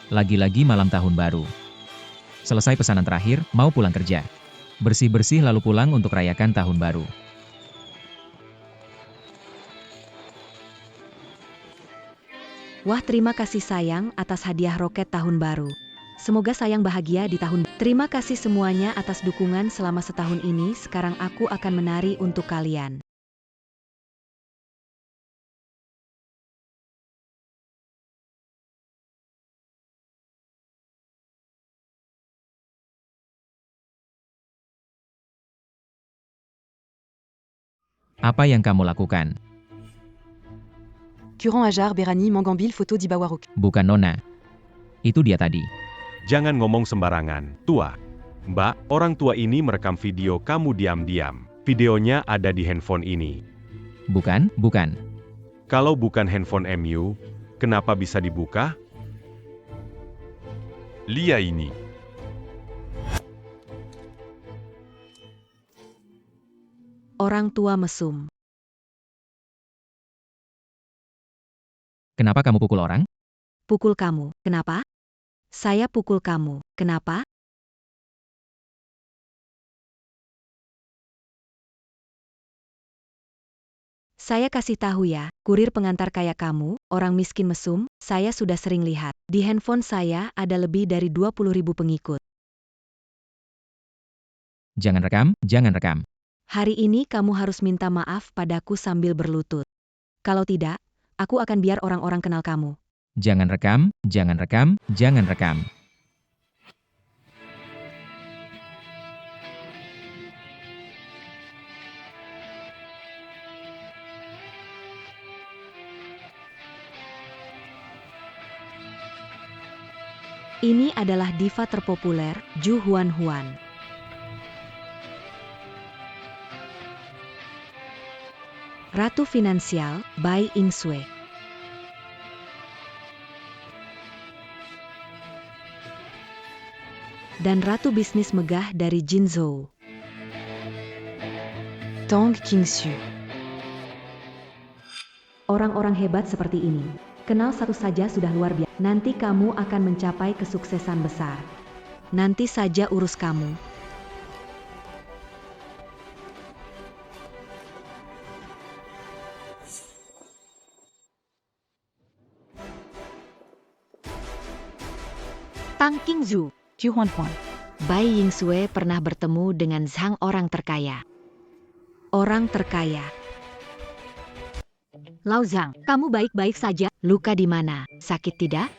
Lagi-lagi malam tahun baru. Selesai pesanan terakhir, mau pulang kerja. Bersih-bersih lalu pulang untuk rayakan tahun baru. Wah, terima kasih sayang atas hadiah roket tahun baru. Semoga sayang bahagia di tahun. Terima kasih semuanya atas dukungan selama setahun ini. Sekarang aku akan menari untuk kalian. Apa yang kamu lakukan? Curant Ajar Berani Mangambil Foto di Bawarok. Bukan Nona. Itu dia tadi. Jangan ngomong sembarangan, tua. Mbak, orang tua ini merekam video kamu diam-diam. Videonya ada di handphone ini. Bukan, bukan. Kalau bukan handphone MU, kenapa bisa dibuka? Lia ini. Orang tua mesum. Kenapa kamu pukul orang? Pukul kamu, kenapa? Saya pukul kamu, kenapa? Saya kasih tahu ya, kurir pengantar kayak kamu, orang miskin mesum, saya sudah sering lihat. Di handphone saya ada lebih dari 20.000 pengikut. Jangan rekam, jangan rekam. Hari ini kamu harus minta maaf padaku sambil berlutut. Kalau tidak, aku akan biar orang-orang kenal kamu. Jangan rekam, jangan rekam, jangan rekam. Ini adalah diva terpopuler, Ju Huan Huan. Ratu Finansial, by Ing Sue. Dan Ratu Bisnis Megah dari Jin Zhou. Tang Qingxu. Orang-orang hebat seperti ini. Kenal satu saja sudah luar biasa. Nanti kamu akan mencapai kesuksesan besar. Nanti saja urus kamu. Tang Qingzhu. Ju Huan Huan. Bai Yingsue pernah bertemu dengan Zhang orang terkaya. Orang terkaya. Lao Zhang, kamu baik-baik saja? Luka di mana? Sakit tidak?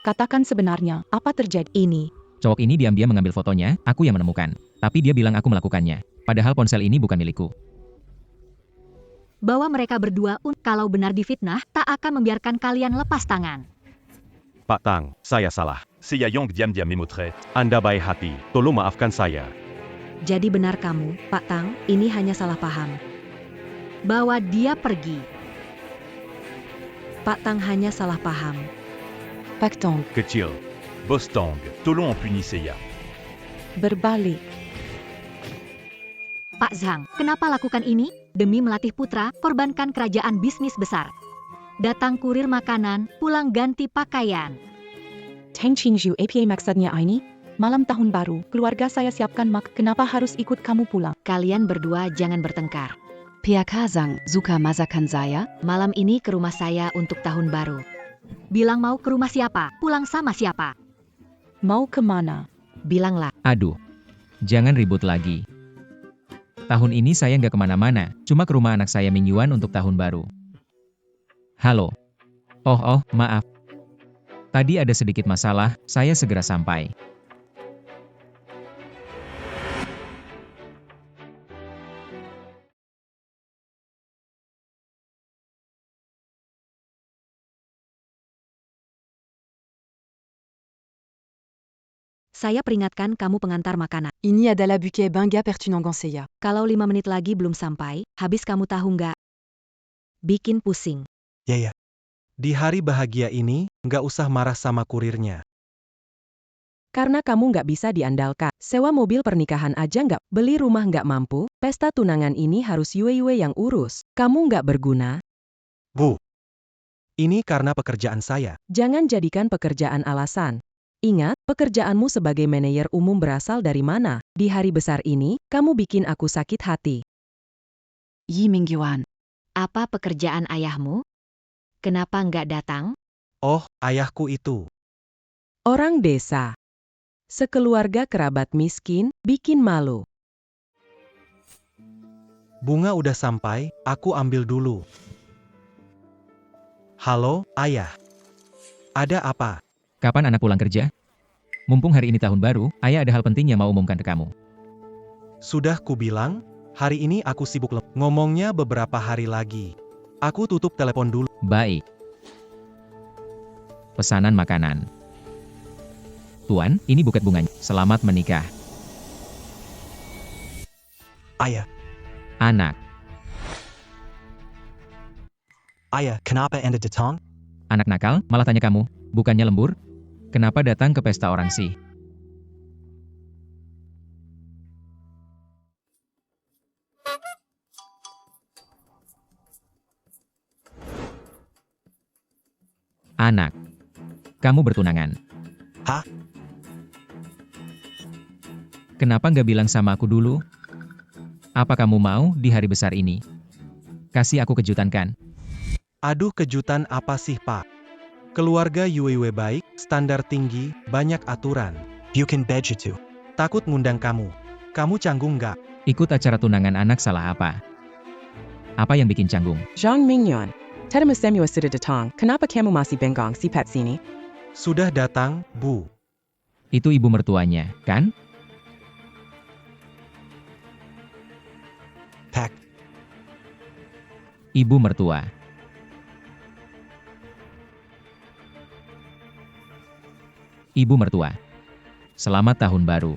Katakan sebenarnya, apa terjadi? Ini. Cowok ini diam-diam mengambil fotonya, aku yang menemukan. Tapi dia bilang aku melakukannya. Padahal ponsel ini bukan milikku. Bawa mereka berdua, kalau benar difitnah, tak akan membiarkan kalian lepas tangan. Pak Tang, saya salah. Saya yang diam-diam memotret. Anda baik hati, tolong maafkan saya. Jadi benar kamu, Pak Tang, ini hanya salah paham. Bawa dia pergi. Pak Tang hanya salah paham. Pak Tang. Kecil. Boss Tang, tolong ampuni saya. Berbalik. Pak Zhang, kenapa lakukan ini? Demi melatih putra, korbankan kerajaan bisnis besar. Datang kurir makanan, pulang ganti pakaian. Tang Qingzhu apa maksudnya ini? Malam tahun baru, keluarga saya siapkan kenapa harus ikut kamu pulang? Kalian berdua jangan bertengkar. Pihak Zhang suka masakan saya? Malam ini ke rumah saya untuk tahun baru. Bilang mau ke rumah siapa? Pulang sama siapa? Mau kemana? Bilanglah. Aduh. Jangan ribut lagi. Tahun ini saya nggak kemana-mana, cuma ke rumah anak saya Ming Yuan untuk tahun baru. Halo. Oh, maaf. Tadi ada sedikit masalah, saya segera sampai. Saya peringatkan kamu pengantar makanan. Ini adalah bouquet bangga pertunangan saya. Kalau 5 menit lagi belum sampai, habis kamu tahu nggak? Bikin pusing. Ya. Di hari bahagia ini, nggak usah marah sama kurirnya. Karena kamu nggak bisa diandalkan. Sewa mobil pernikahan aja nggak, beli rumah nggak mampu, pesta tunangan ini harus Yue yang urus. Kamu nggak berguna. Bu, Ini karena pekerjaan saya. Jangan jadikan pekerjaan alasan. Ingat, pekerjaanmu sebagai manajer umum berasal dari mana? Di hari besar ini, kamu bikin aku sakit hati. Yi Mingyuan, apa pekerjaan ayahmu? Kenapa nggak datang? Oh, ayahku itu. Orang desa. Sekeluarga kerabat miskin, bikin malu. Bunga udah sampai, aku ambil dulu. Halo, ayah. Ada apa? Kapan anak pulang kerja? Mumpung hari ini tahun baru, ayah ada hal penting yang mau umumkan ke kamu. Sudah kubilang, hari ini aku sibuk ngomongnya beberapa hari lagi. Aku tutup telepon dulu. Baik. Pesanan makanan. Tuan, ini buket bunganya. Selamat menikah. Ayah, Anak. ayah, kenapa Anda datang? Anak nakal, malah tanya kamu. Bukannya lembur? Kenapa datang ke pesta orang sih? Anak. Kamu bertunangan. Hah? Kenapa nggak bilang sama aku dulu? Apa kamu mau di hari besar ini? Kasih aku kejutan kan? Aduh, kejutan apa sih, Pak? Keluarga Yuiwe baik, standar tinggi, banyak aturan. Bukan begitu. Takut ngundang kamu. Kamu canggung nggak? Ikut acara tunangan anak salah apa? Apa yang bikin canggung? Zhang Mingyuan. Termasemu sudah datang, kenapa kamu masih bengong sifat sini? Sudah datang, Bu. Itu ibu mertuanya, kan? Pak. Ibu mertua. Ibu mertua. Selamat tahun baru.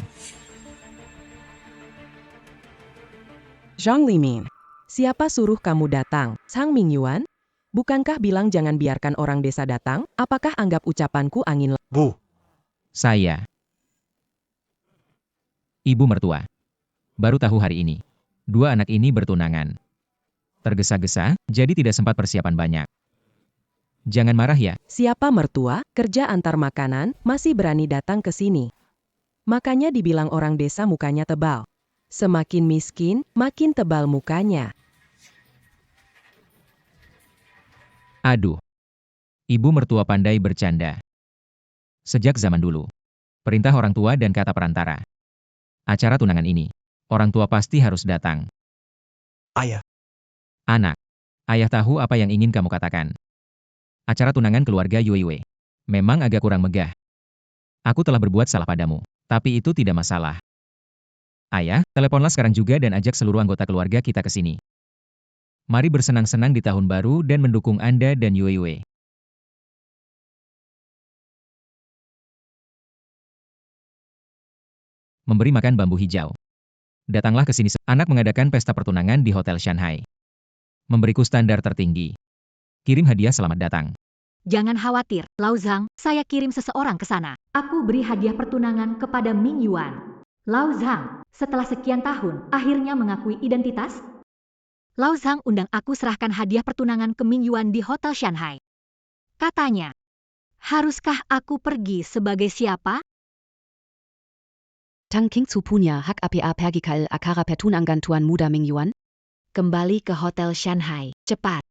Zhang Limin. Siapa suruh kamu datang? Zhang Mingyuan? Bukankah bilang jangan biarkan orang desa datang? Apakah anggap ucapanku angin Bu. Saya. Ibu mertua. Baru tahu hari ini. Dua anak ini bertunangan. Tergesa-gesa, jadi tidak sempat persiapan banyak. Jangan marah ya. Siapa mertua, kerja antar makanan, masih berani datang ke sini. Makanya dibilang orang desa mukanya tebal. Semakin miskin, makin tebal mukanya. Aduh. Ibu mertua pandai bercanda. Sejak zaman dulu. Perintah orang tua dan kata perantara. Acara tunangan ini. Orang tua pasti harus datang. Ayah. Anak. Ayah tahu apa yang ingin kamu katakan. Acara tunangan keluarga Yuiwe. Memang agak kurang megah. Aku telah berbuat salah padamu. Tapi itu tidak masalah. Ayah, teleponlah sekarang juga dan ajak seluruh anggota keluarga kita ke sini. Mari bersenang-senang di tahun baru dan mendukung Anda dan Yuiwe. Memberi makan bambu hijau. Datanglah ke sini. Anak mengadakan pesta pertunangan di Hotel Shanghai. Memberiku standar tertinggi. Kirim hadiah selamat datang. Jangan khawatir, Lao Zhang, saya kirim seseorang ke sana. Aku beri hadiah pertunangan kepada Ming Yuan. Lao Zhang, setelah sekian tahun, akhirnya mengakui identitas? Lao Zhang undang aku serahkan hadiah pertunangan ke Ming Yuan di Hotel Shanghai. Katanya, haruskah aku pergi sebagai siapa? Tang King Tsu Punya Hak APA Pergikal Akara Pertunangan Tuan Muda Ming Yuan. Kembali ke Hotel Shanghai, cepat.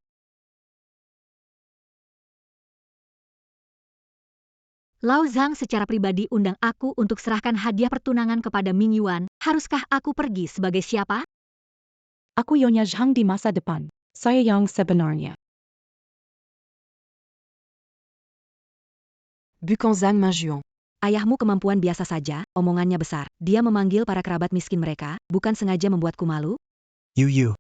Lao Zhang secara pribadi undang aku untuk serahkan hadiah pertunangan kepada Ming Yuan. Haruskah aku pergi sebagai siapa? Aku Yonya Zhang di masa depan. Saya yang sebenarnya. Bukan Zhang Majuan. Ayahmu kemampuan biasa saja, omongannya besar. Dia memanggil para kerabat miskin mereka, bukan sengaja membuatku malu. Yu.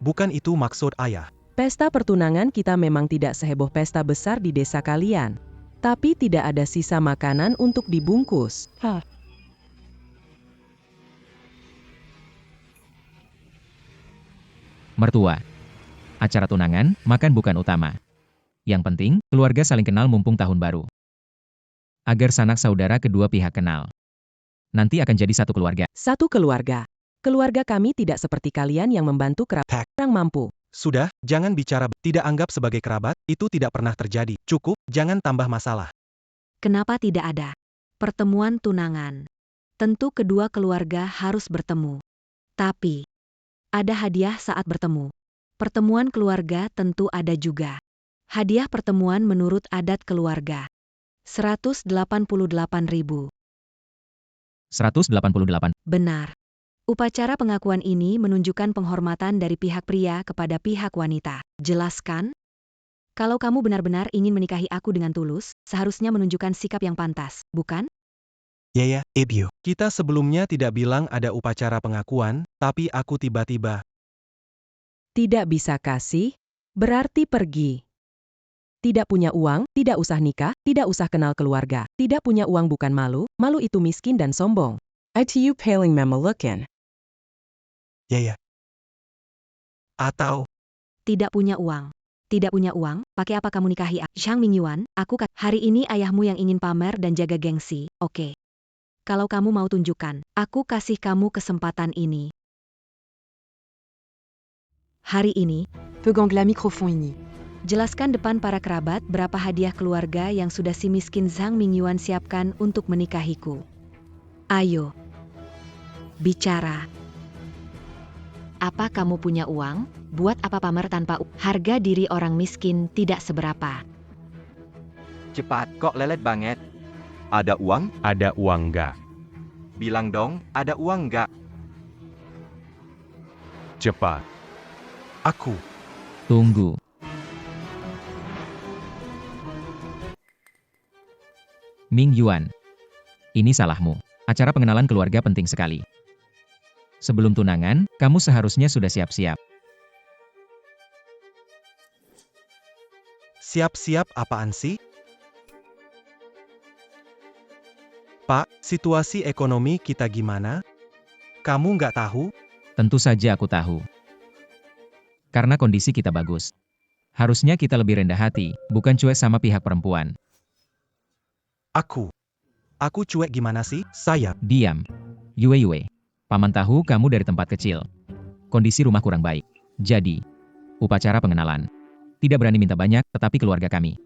Bukan itu maksud ayah. Pesta pertunangan kita memang tidak seheboh pesta besar di desa kalian. Tapi tidak ada sisa makanan untuk dibungkus. Mertua. Acara tunangan, makan bukan utama. Yang penting, keluarga saling kenal mumpung tahun baru. Agar sanak saudara kedua pihak kenal. Nanti akan jadi satu keluarga. Satu keluarga. Keluarga kami tidak seperti kalian yang membantu kerabat orang mampu. Sudah, jangan bicara tidak anggap sebagai kerabat, itu tidak pernah terjadi. Cukup, jangan tambah masalah. Kenapa tidak ada pertemuan tunangan? Tentu kedua keluarga harus bertemu. Tapi, ada hadiah saat bertemu. Pertemuan keluarga tentu ada juga. Hadiah pertemuan menurut adat keluarga. 188.000. 188. Benar. Upacara pengakuan ini menunjukkan penghormatan dari pihak pria kepada pihak wanita. Jelaskan? Kalau kamu benar-benar ingin menikahi aku dengan tulus, seharusnya menunjukkan sikap yang pantas, bukan? Ya, Ibu. Kita sebelumnya tidak bilang ada upacara pengakuan, tapi aku tiba-tiba. Tidak bisa kasih, berarti pergi. Tidak punya uang, tidak usah nikah, tidak usah kenal keluarga. Tidak punya uang bukan malu, malu itu miskin dan sombong. ITU paling memelukan. Ya. Atau, Tidak punya uang. Tidak punya uang, pakai apa kamu nikahi aku? Shang Mingyuan, hari ini ayahmu yang ingin pamer dan jaga gengsi, oke. Kalau kamu mau tunjukkan, aku kasih kamu kesempatan ini. Hari ini, Pegang la microphone ini. jelaskan depan para kerabat berapa hadiah keluarga yang sudah si miskin Zhang Mingyuan siapkan untuk menikahiku. Ayo. Bicara. Apa kamu punya uang? Buat apa pamer tanpa harga diri orang miskin tidak seberapa. Cepat, kok lelet banget. Ada uang? Ada uang nggak? Bilang dong, ada uang nggak? Cepat. aku. Tunggu. Mingyuan. Ini salahmu. Acara pengenalan keluarga penting sekali. Sebelum tunangan, kamu seharusnya sudah siap-siap. Siap-siap apaan sih? Pak, situasi ekonomi kita gimana? Kamu nggak tahu? Tentu saja aku tahu. Karena kondisi kita bagus. Harusnya kita lebih rendah hati, bukan cuek sama pihak perempuan. Aku cuek gimana sih? Saya. Diam. Yue. Paman tahu kamu dari tempat kecil. Kondisi rumah kurang baik. Jadi, upacara pengenalan. Tidak berani minta banyak, tetapi keluarga kami.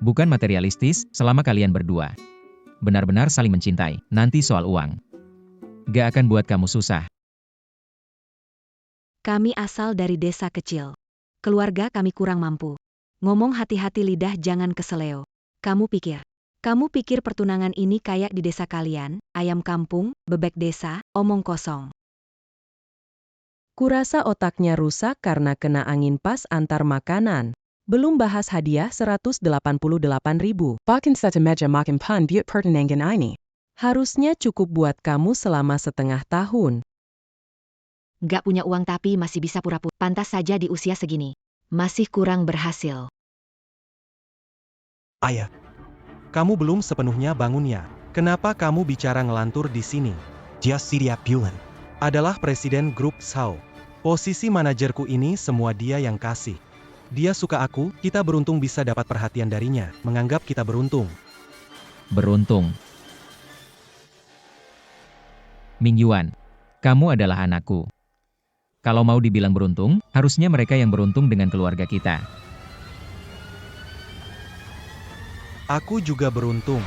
Bukan materialistis, selama kalian berdua. Benar-benar saling mencintai, nanti soal uang. Gak akan buat kamu susah. Kami asal dari desa kecil. Keluarga kami kurang mampu. Ngomong hati-hati lidah jangan keseleo. Kamu pikir pertunangan ini kayak di desa kalian, ayam kampung, bebek desa, omong kosong. Kurasa otaknya rusak karena kena angin pas antar makanan. Belum bahas hadiah 188.000. Bakin satu meja makan pan buat pertunangan ini. Harusnya cukup buat kamu selama setengah tahun. Gak punya uang tapi masih bisa pura-pura. Pantas saja di usia segini. Masih kurang berhasil. Ayah. Kamu belum sepenuhnya bangunnya. Kenapa kamu bicara ngelantur di sini? Dia siap bulan. Adalah presiden grup Sao. Posisi manajerku ini semua dia yang kasih. Dia suka aku, kita beruntung bisa dapat perhatian darinya, menganggap kita beruntung. Beruntung. Mingyuan, kamu adalah anakku. Kalau mau dibilang beruntung, harusnya mereka yang beruntung dengan keluarga kita. Aku juga beruntung.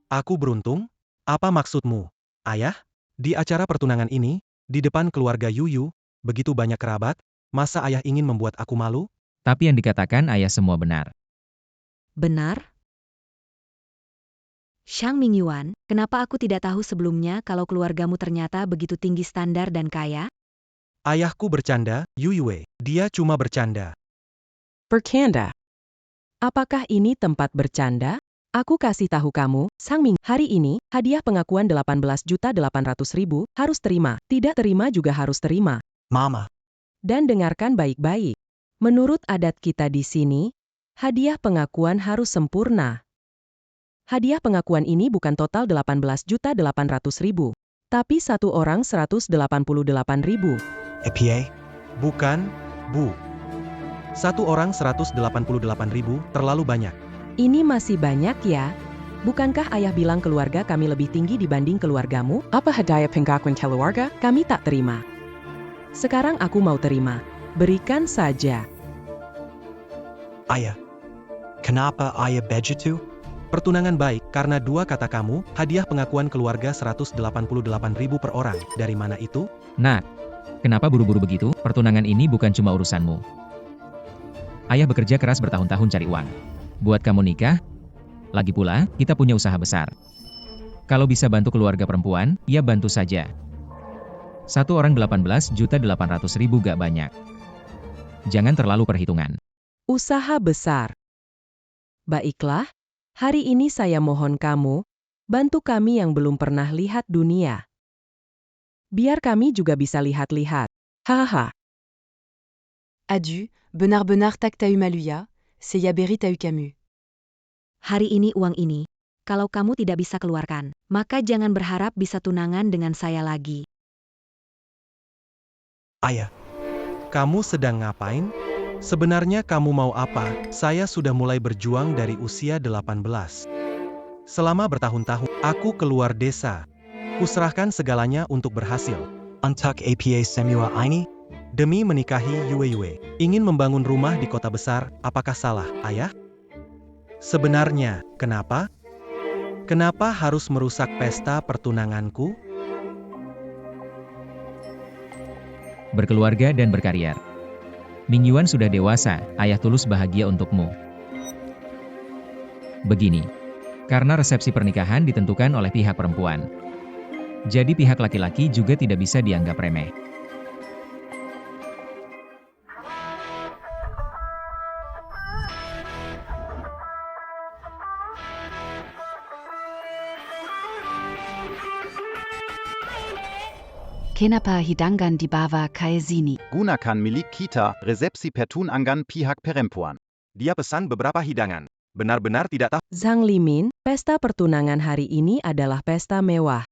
Aku beruntung? Apa maksudmu? Ayah, di acara pertunangan ini, di depan keluarga Yuyu, begitu banyak kerabat, masa ayah ingin membuat aku malu? Tapi yang dikatakan ayah semua benar. Benar? Shang Mingyuan, kenapa aku tidak tahu sebelumnya kalau keluargamu ternyata begitu tinggi standar dan kaya? Ayahku bercanda, Yuyue. Dia cuma bercanda. Bercanda. Apakah ini tempat bercanda? Aku kasih tahu kamu, Sang Ming, hari ini, hadiah pengakuan 18.800.000, harus terima. Tidak terima juga harus terima. Mama. Dan dengarkan baik-baik. Menurut adat kita di sini, hadiah pengakuan harus sempurna. Hadiah pengakuan ini bukan total 18.800.000, tapi satu orang 188.000. EPA? Bukan, Bu. Satu orang 188.000, terlalu banyak. Ini masih banyak ya? Bukankah ayah bilang keluarga kami lebih tinggi dibanding keluargamu? Apa hadiah pengakuan keluarga? Kami tak terima. Sekarang aku mau terima. Berikan saja. Ayah. Kenapa ayah begitu? Pertunangan baik, karena dua kata kamu, hadiah pengakuan keluarga 188.000 per orang. Dari mana itu? Nak, kenapa buru-buru begitu? Pertunangan ini bukan cuma urusanmu. Ayah bekerja keras bertahun-tahun cari uang. Buat kamu nikah. Lagi pula, kita punya usaha besar. Kalau bisa bantu keluarga perempuan, ya bantu saja. Satu orang 18.800.000 gak banyak. Jangan terlalu perhitungan. Usaha besar. Baiklah, hari ini saya mohon kamu, bantu kami yang belum pernah lihat dunia. Biar kami juga bisa lihat-lihat. Hahaha. Adieu, benar-benar tak t'as eu maluya, c'est Yaberi t'as eu Camus. Hari ini uang ini, kalau kamu tidak bisa keluarkan, maka jangan berharap bisa tunangan dengan saya lagi. Ayah. Kamu sedang ngapain? Sebenarnya kamu mau apa? Saya sudah mulai berjuang dari usia 18. Selama bertahun-tahun, aku keluar desa. Kuserahkan segalanya untuk berhasil. Untuk APA semua ini? Demi menikahi Yue. Ingin membangun rumah di kota besar, apakah salah, ayah? Sebenarnya, kenapa? Kenapa harus merusak pesta pertunanganku? Berkeluarga dan berkarir. Mingyuan sudah dewasa, ayah tulus bahagia untukmu. Begini, karena resepsi pernikahan ditentukan oleh pihak perempuan. Jadi pihak laki-laki juga tidak bisa dianggap remeh. Kenapa hidangan di bawah kayak sini? Gunakan milik kita, resepsi pertunangan pihak perempuan. Dia pesan beberapa hidangan. Benar-benar tidak tahu. Zhang Limin, pesta pertunangan hari ini adalah pesta mewah.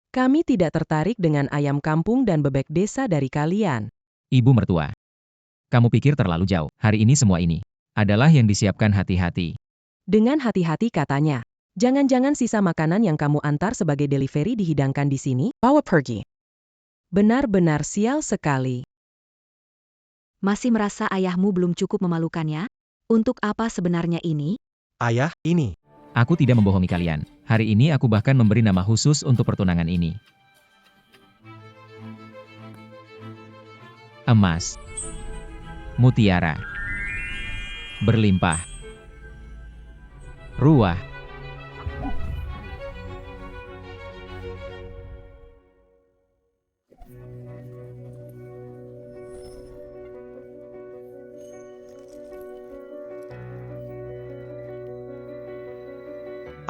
Kami tidak tertarik dengan ayam kampung dan bebek desa dari kalian. Ibu mertua, kamu pikir terlalu jauh. Hari ini semua ini adalah yang disiapkan hati-hati. Dengan hati-hati katanya. Jangan-jangan sisa makanan yang kamu antar sebagai delivery dihidangkan di sini? Bawa pergi. Benar-benar sial sekali. Masih merasa ayahmu belum cukup memalukannya? Untuk apa sebenarnya ini? Ayah, ini. Aku tidak membohongi kalian. Hari ini aku bahkan memberi nama khusus untuk pertunangan ini. Emas. Mutiara. Berlimpah. Ruah.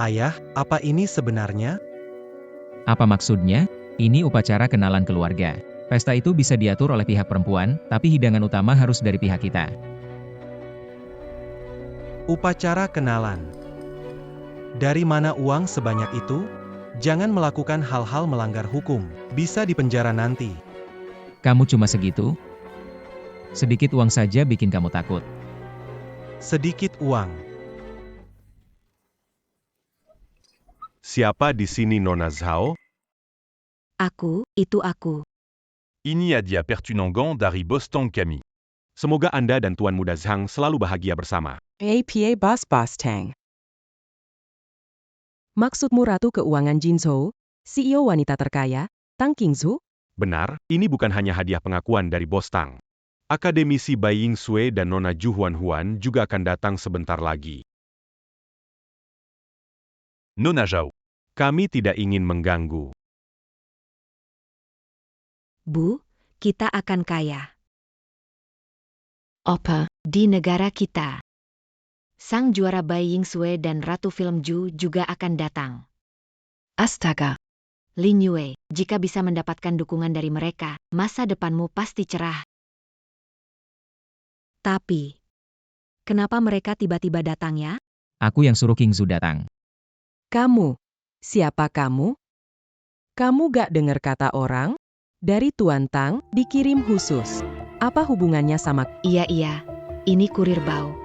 Ayah, apa ini sebenarnya? Apa maksudnya? Ini upacara kenalan keluarga. Pesta itu bisa diatur oleh pihak perempuan, tapi hidangan utama harus dari pihak kita. Upacara kenalan. Dari mana uang sebanyak itu? Jangan melakukan hal-hal melanggar hukum. Bisa dipenjara nanti. Kamu cuma segitu? Sedikit uang saja bikin kamu takut. Sedikit uang. Siapa di sini Nona Zhao? Aku, itu aku. Ini dia pertunangan dari Bostong kami. Semoga Anda dan Tuan Muda Zhang selalu bahagia bersama. APA Bas Tang. Maksudmu Ratu Keuangan Jinzhou, CEO wanita terkaya, Tang Qingzu? Benar, ini bukan hanya hadiah pengakuan dari Bos Tang. Akademisi Bai Yingsui dan Nona Ju Huan juga akan datang sebentar lagi. Nona Zhao. Kami tidak ingin mengganggu. Bu, kita akan kaya. Opa, Di negara kita. Sang juara Bai Yingsui dan Ratu Film Ju juga akan datang. astaga. Lin Yue, jika bisa mendapatkan dukungan dari mereka, masa depanmu pasti cerah. Tapi, kenapa mereka tiba-tiba datang ya? Aku yang suruh Qingzu datang. Kamu. Siapa kamu? Kamu gak dengar kata orang? Dari Tuan Tang, dikirim khusus. Apa hubungannya sama... Iya, ini kurir bau.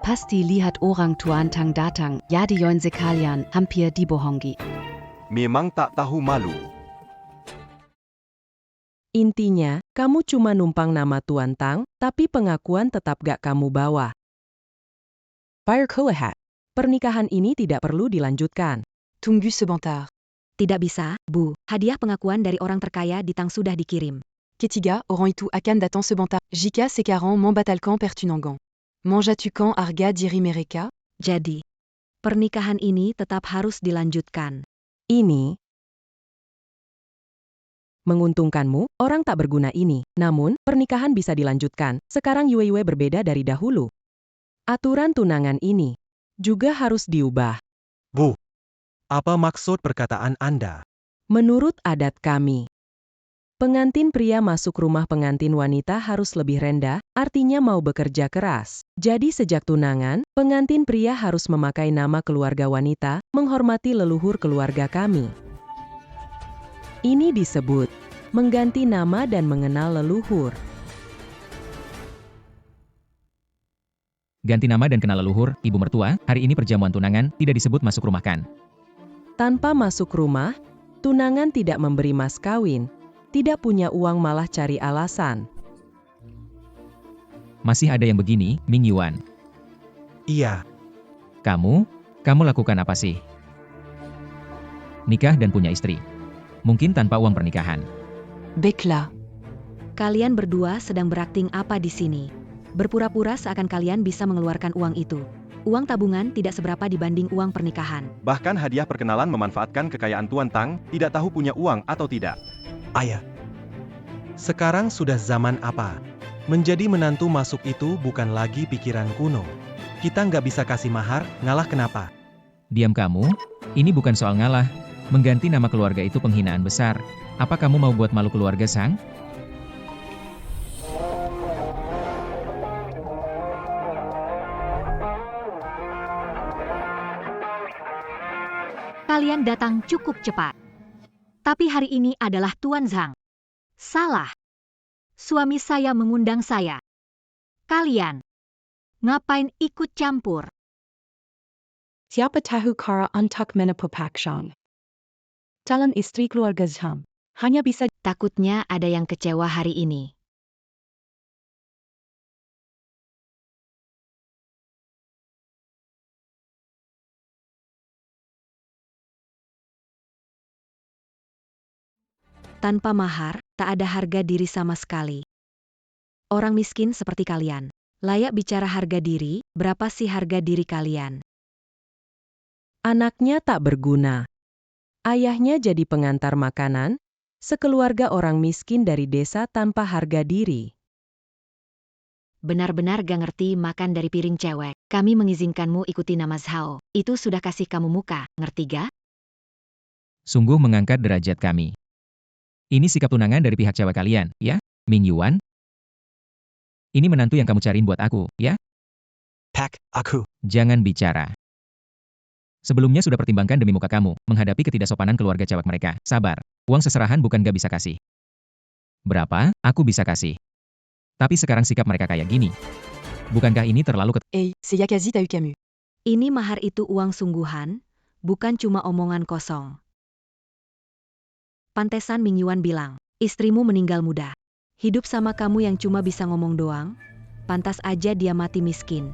Pasti lihat orang Tuan Tang datang, jadi yon sekalian, hampir dibohongi. Memang tak tahu malu. Intinya, kamu cuma numpang nama Tuan Tang, tapi pengakuan tetap gak kamu bawa. Fire Koahat. Pernikahan ini tidak perlu dilanjutkan. Tunggu sebentar. Tidak bisa, Bu. Hadiah pengakuan dari orang terkaya di Tang sudah dikirim. Ketiga, orang itu akan datang sebentar. Jika sekarang membatalkan pertunangan. Manjatukan harga diri mereka? Jadi, pernikahan ini tetap harus dilanjutkan. Ini menguntungkanmu, orang tak berguna ini. Namun, pernikahan bisa dilanjutkan. Sekarang Yue berbeda dari dahulu. Aturan tunangan ini juga harus diubah. Bu, apa maksud perkataan Anda? Menurut adat kami, pengantin pria masuk rumah pengantin wanita harus lebih rendah, artinya mau bekerja keras. Jadi sejak tunangan, pengantin pria harus memakai nama keluarga wanita, menghormati leluhur keluarga kami. Ini disebut mengganti nama dan mengenal leluhur. Ganti nama dan kenal leluhur, ibu mertua, hari ini perjamuan tunangan, tidak disebut masuk rumah kan? Tanpa masuk rumah, tunangan tidak memberi mas kawin, tidak punya uang malah cari alasan. Masih ada yang begini, Ming Yuan. Iya, Kamu lakukan apa sih? Nikah dan punya istri. Mungkin tanpa uang pernikahan. Baiklah. Kalian berdua sedang berakting apa di sini? Berpura-pura seakan kalian bisa mengeluarkan uang itu. Uang tabungan tidak seberapa dibanding uang pernikahan. Bahkan hadiah perkenalan memanfaatkan kekayaan Tuan Tang, tidak tahu punya uang atau tidak. ayah. Sekarang sudah zaman apa? Menjadi menantu masuk itu bukan lagi pikiran kuno. Kita nggak bisa kasih mahar, ngalah kenapa? Diam kamu, ini bukan soal ngalah. Mengganti nama keluarga itu penghinaan besar. Apa kamu mau buat malu keluarga Sang? Kalian datang cukup cepat. Tapi hari ini adalah Tuan Zhang. Salah. Suami saya mengundang saya. Kalian ngapain ikut campur? Siapa tahu kara untuk menepakkan. Calon istri keluarga Zhang. Hanya bisa Takutnya ada yang kecewa hari ini. Tanpa mahar, tak ada harga diri sama sekali. Orang miskin seperti kalian, layak bicara harga diri, berapa sih harga diri kalian? Anaknya tak berguna. Ayahnya jadi pengantar makanan, sekeluarga orang miskin dari desa tanpa harga diri. Benar-benar gak ngerti makan dari piring cewek. Kami mengizinkanmu ikuti nama Zhao. Itu sudah kasih kamu muka, ngerti gak? Sungguh mengangkat derajat kami. Ini sikap tunangan dari pihak cewek kalian, ya, Ming Yuan? Ini menantu yang kamu cariin buat aku, ya? Pak, aku. Jangan bicara. Sebelumnya sudah pertimbangkan demi muka kamu, menghadapi ketidaksopanan keluarga cewek mereka. Sabar, uang seserahan bukan gak bisa kasih. Berapa, aku bisa kasih. Tapi sekarang sikap mereka kayak gini. Bukankah ini terlalu C'est Yakazi t'as eu Camus. Ini mahar itu uang sungguhan, bukan cuma omongan kosong. Pantesan Ming Yuan bilang, istrimu meninggal muda. Hidup sama kamu yang cuma bisa ngomong doang, pantas aja dia mati miskin.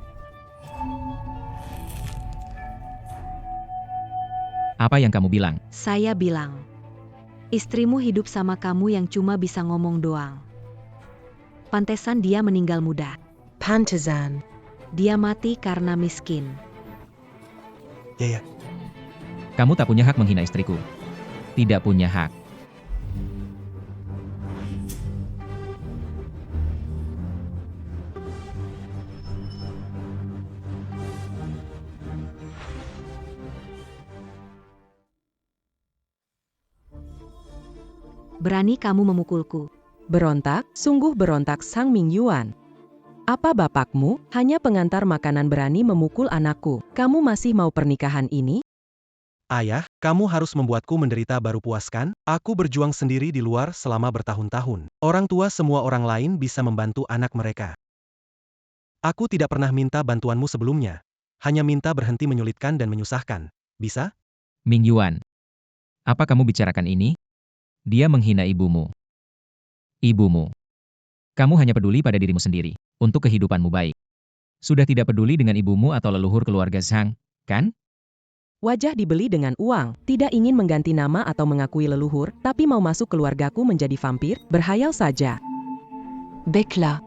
Apa yang kamu bilang? Saya bilang, istrimu hidup sama kamu yang cuma bisa ngomong doang. Pantesan dia meninggal muda. Pantazan. Dia mati karena miskin. Ya. Kamu tak punya hak menghina istriku. Tidak punya hak. Berani kamu memukulku. Berontak, sungguh berontak Sang Ming Yuan. Apa bapakmu, hanya pengantar makanan berani memukul anakku? Kamu masih mau pernikahan ini? Ayah, kamu harus membuatku menderita baru puas kan? Aku berjuang sendiri di luar selama bertahun-tahun. Orang tua semua orang lain bisa membantu anak mereka. Aku tidak pernah minta bantuanmu sebelumnya. Hanya minta berhenti menyulitkan dan menyusahkan. Bisa? Ming Yuan. Apa kamu bicarakan ini? Dia menghina ibumu. Ibumu. Kamu hanya peduli pada dirimu sendiri, untuk kehidupanmu baik. Sudah tidak peduli dengan ibumu atau leluhur keluarga Zhang, kan? Wajah dibeli dengan uang, tidak ingin mengganti nama atau mengakui leluhur, tapi mau masuk keluargaku menjadi vampir, berhayal saja. Baiklah.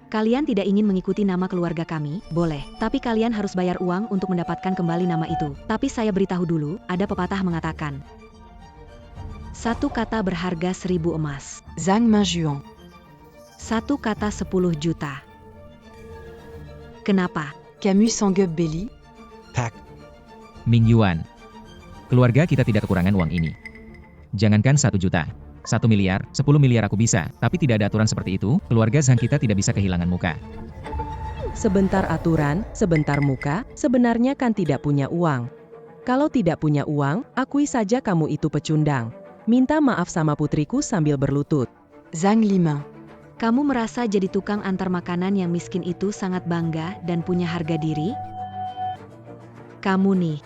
Kalian tidak ingin mengikuti nama keluarga kami, boleh. Tapi kalian harus bayar uang untuk mendapatkan kembali nama itu. Tapi saya beritahu dulu, ada pepatah mengatakan, satu kata berharga 1000 emas. Zhang Mingyuan. Satu kata 10 juta. Kenapa? Camus Sangueb Belli. Tak. Ming Yuan. Keluarga kita tidak kekurangan uang ini. Jangankan 1 juta. 1 miliar, 10 miliar aku bisa, tapi tidak ada aturan seperti itu, keluarga Zhang kita tidak bisa kehilangan muka. Sebentar aturan, sebentar muka, sebenarnya kan tidak punya uang. Kalau tidak punya uang, akui saja kamu itu pecundang. Minta maaf sama putriku sambil berlutut. Zhang Limin. Kamu merasa jadi tukang antar makanan yang miskin itu sangat bangga dan punya harga diri? Kamu nih,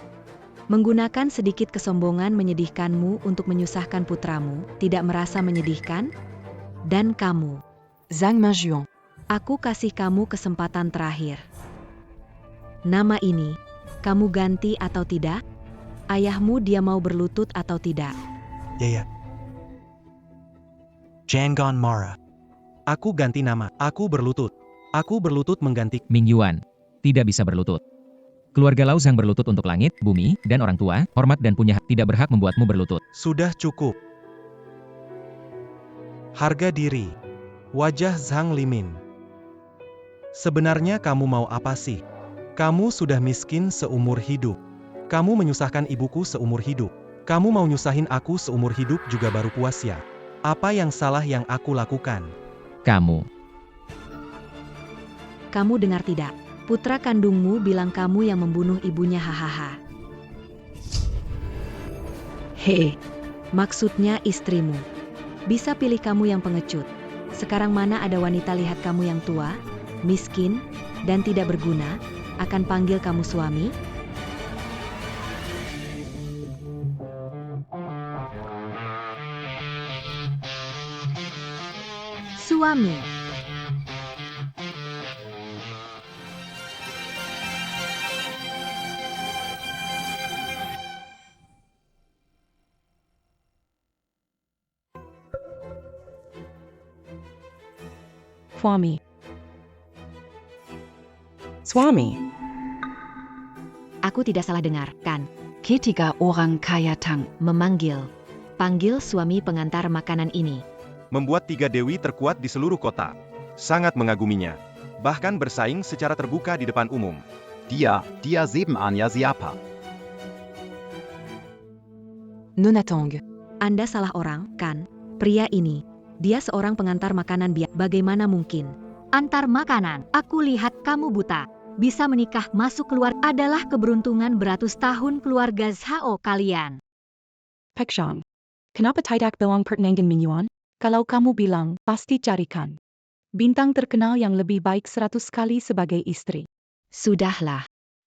menggunakan sedikit kesombongan menyedihkanmu untuk menyusahkan putramu, tidak merasa menyedihkan? Dan kamu, Zhang Mingyuan. aku kasih kamu kesempatan terakhir. Nama ini, kamu ganti atau tidak? Ayahmu dia mau berlutut atau tidak? Ya. Jangan marah. Aku ganti nama, aku berlutut. Aku berlutut mengganti. Ming Yuan. Tidak bisa berlutut. Keluarga Lao Zhang berlutut untuk langit, bumi, dan orang tua, hormat dan punya hak, tidak berhak membuatmu berlutut. Sudah cukup. Harga diri. Wajah Zhang Limin. Sebenarnya kamu mau apa sih? Kamu sudah miskin seumur hidup. Kamu menyusahkan ibuku seumur hidup. Kamu mau nyusahin aku seumur hidup juga baru puas ya? Apa yang salah yang aku lakukan? Kamu. Kamu dengar tidak? Putra kandungmu bilang kamu yang membunuh ibunya, hahaha. Hei, maksudnya istrimu. Bisa pilih kamu yang pengecut. Sekarang mana ada wanita lihat kamu yang tua, miskin, dan tidak berguna, akan panggil kamu suami? Suami. Suami. Suami. Aku tidak salah dengar, kan? Ketiga orang kaya Tang. Memanggil. Panggil suami pengantar makanan ini. Membuat 3 dewi terkuat di seluruh kota. Sangat mengaguminya. Bahkan bersaing secara terbuka di depan umum. Dia sebenarnya siapa? Nonatang. Anda salah orang, kan? Pria ini, dia seorang pengantar makanan biasa. Bagaimana mungkin? Antar makanan, aku lihat kamu buta. Bisa menikah masuk keluar adalah keberuntungan beratus tahun keluarga Zhao kalian. Pekshang. Kenapa tidak bilang pertenangan Mingyuan? Kalau kamu bilang, pasti carikan. Bintang terkenal yang lebih baik 100 kali sebagai istri. Sudahlah.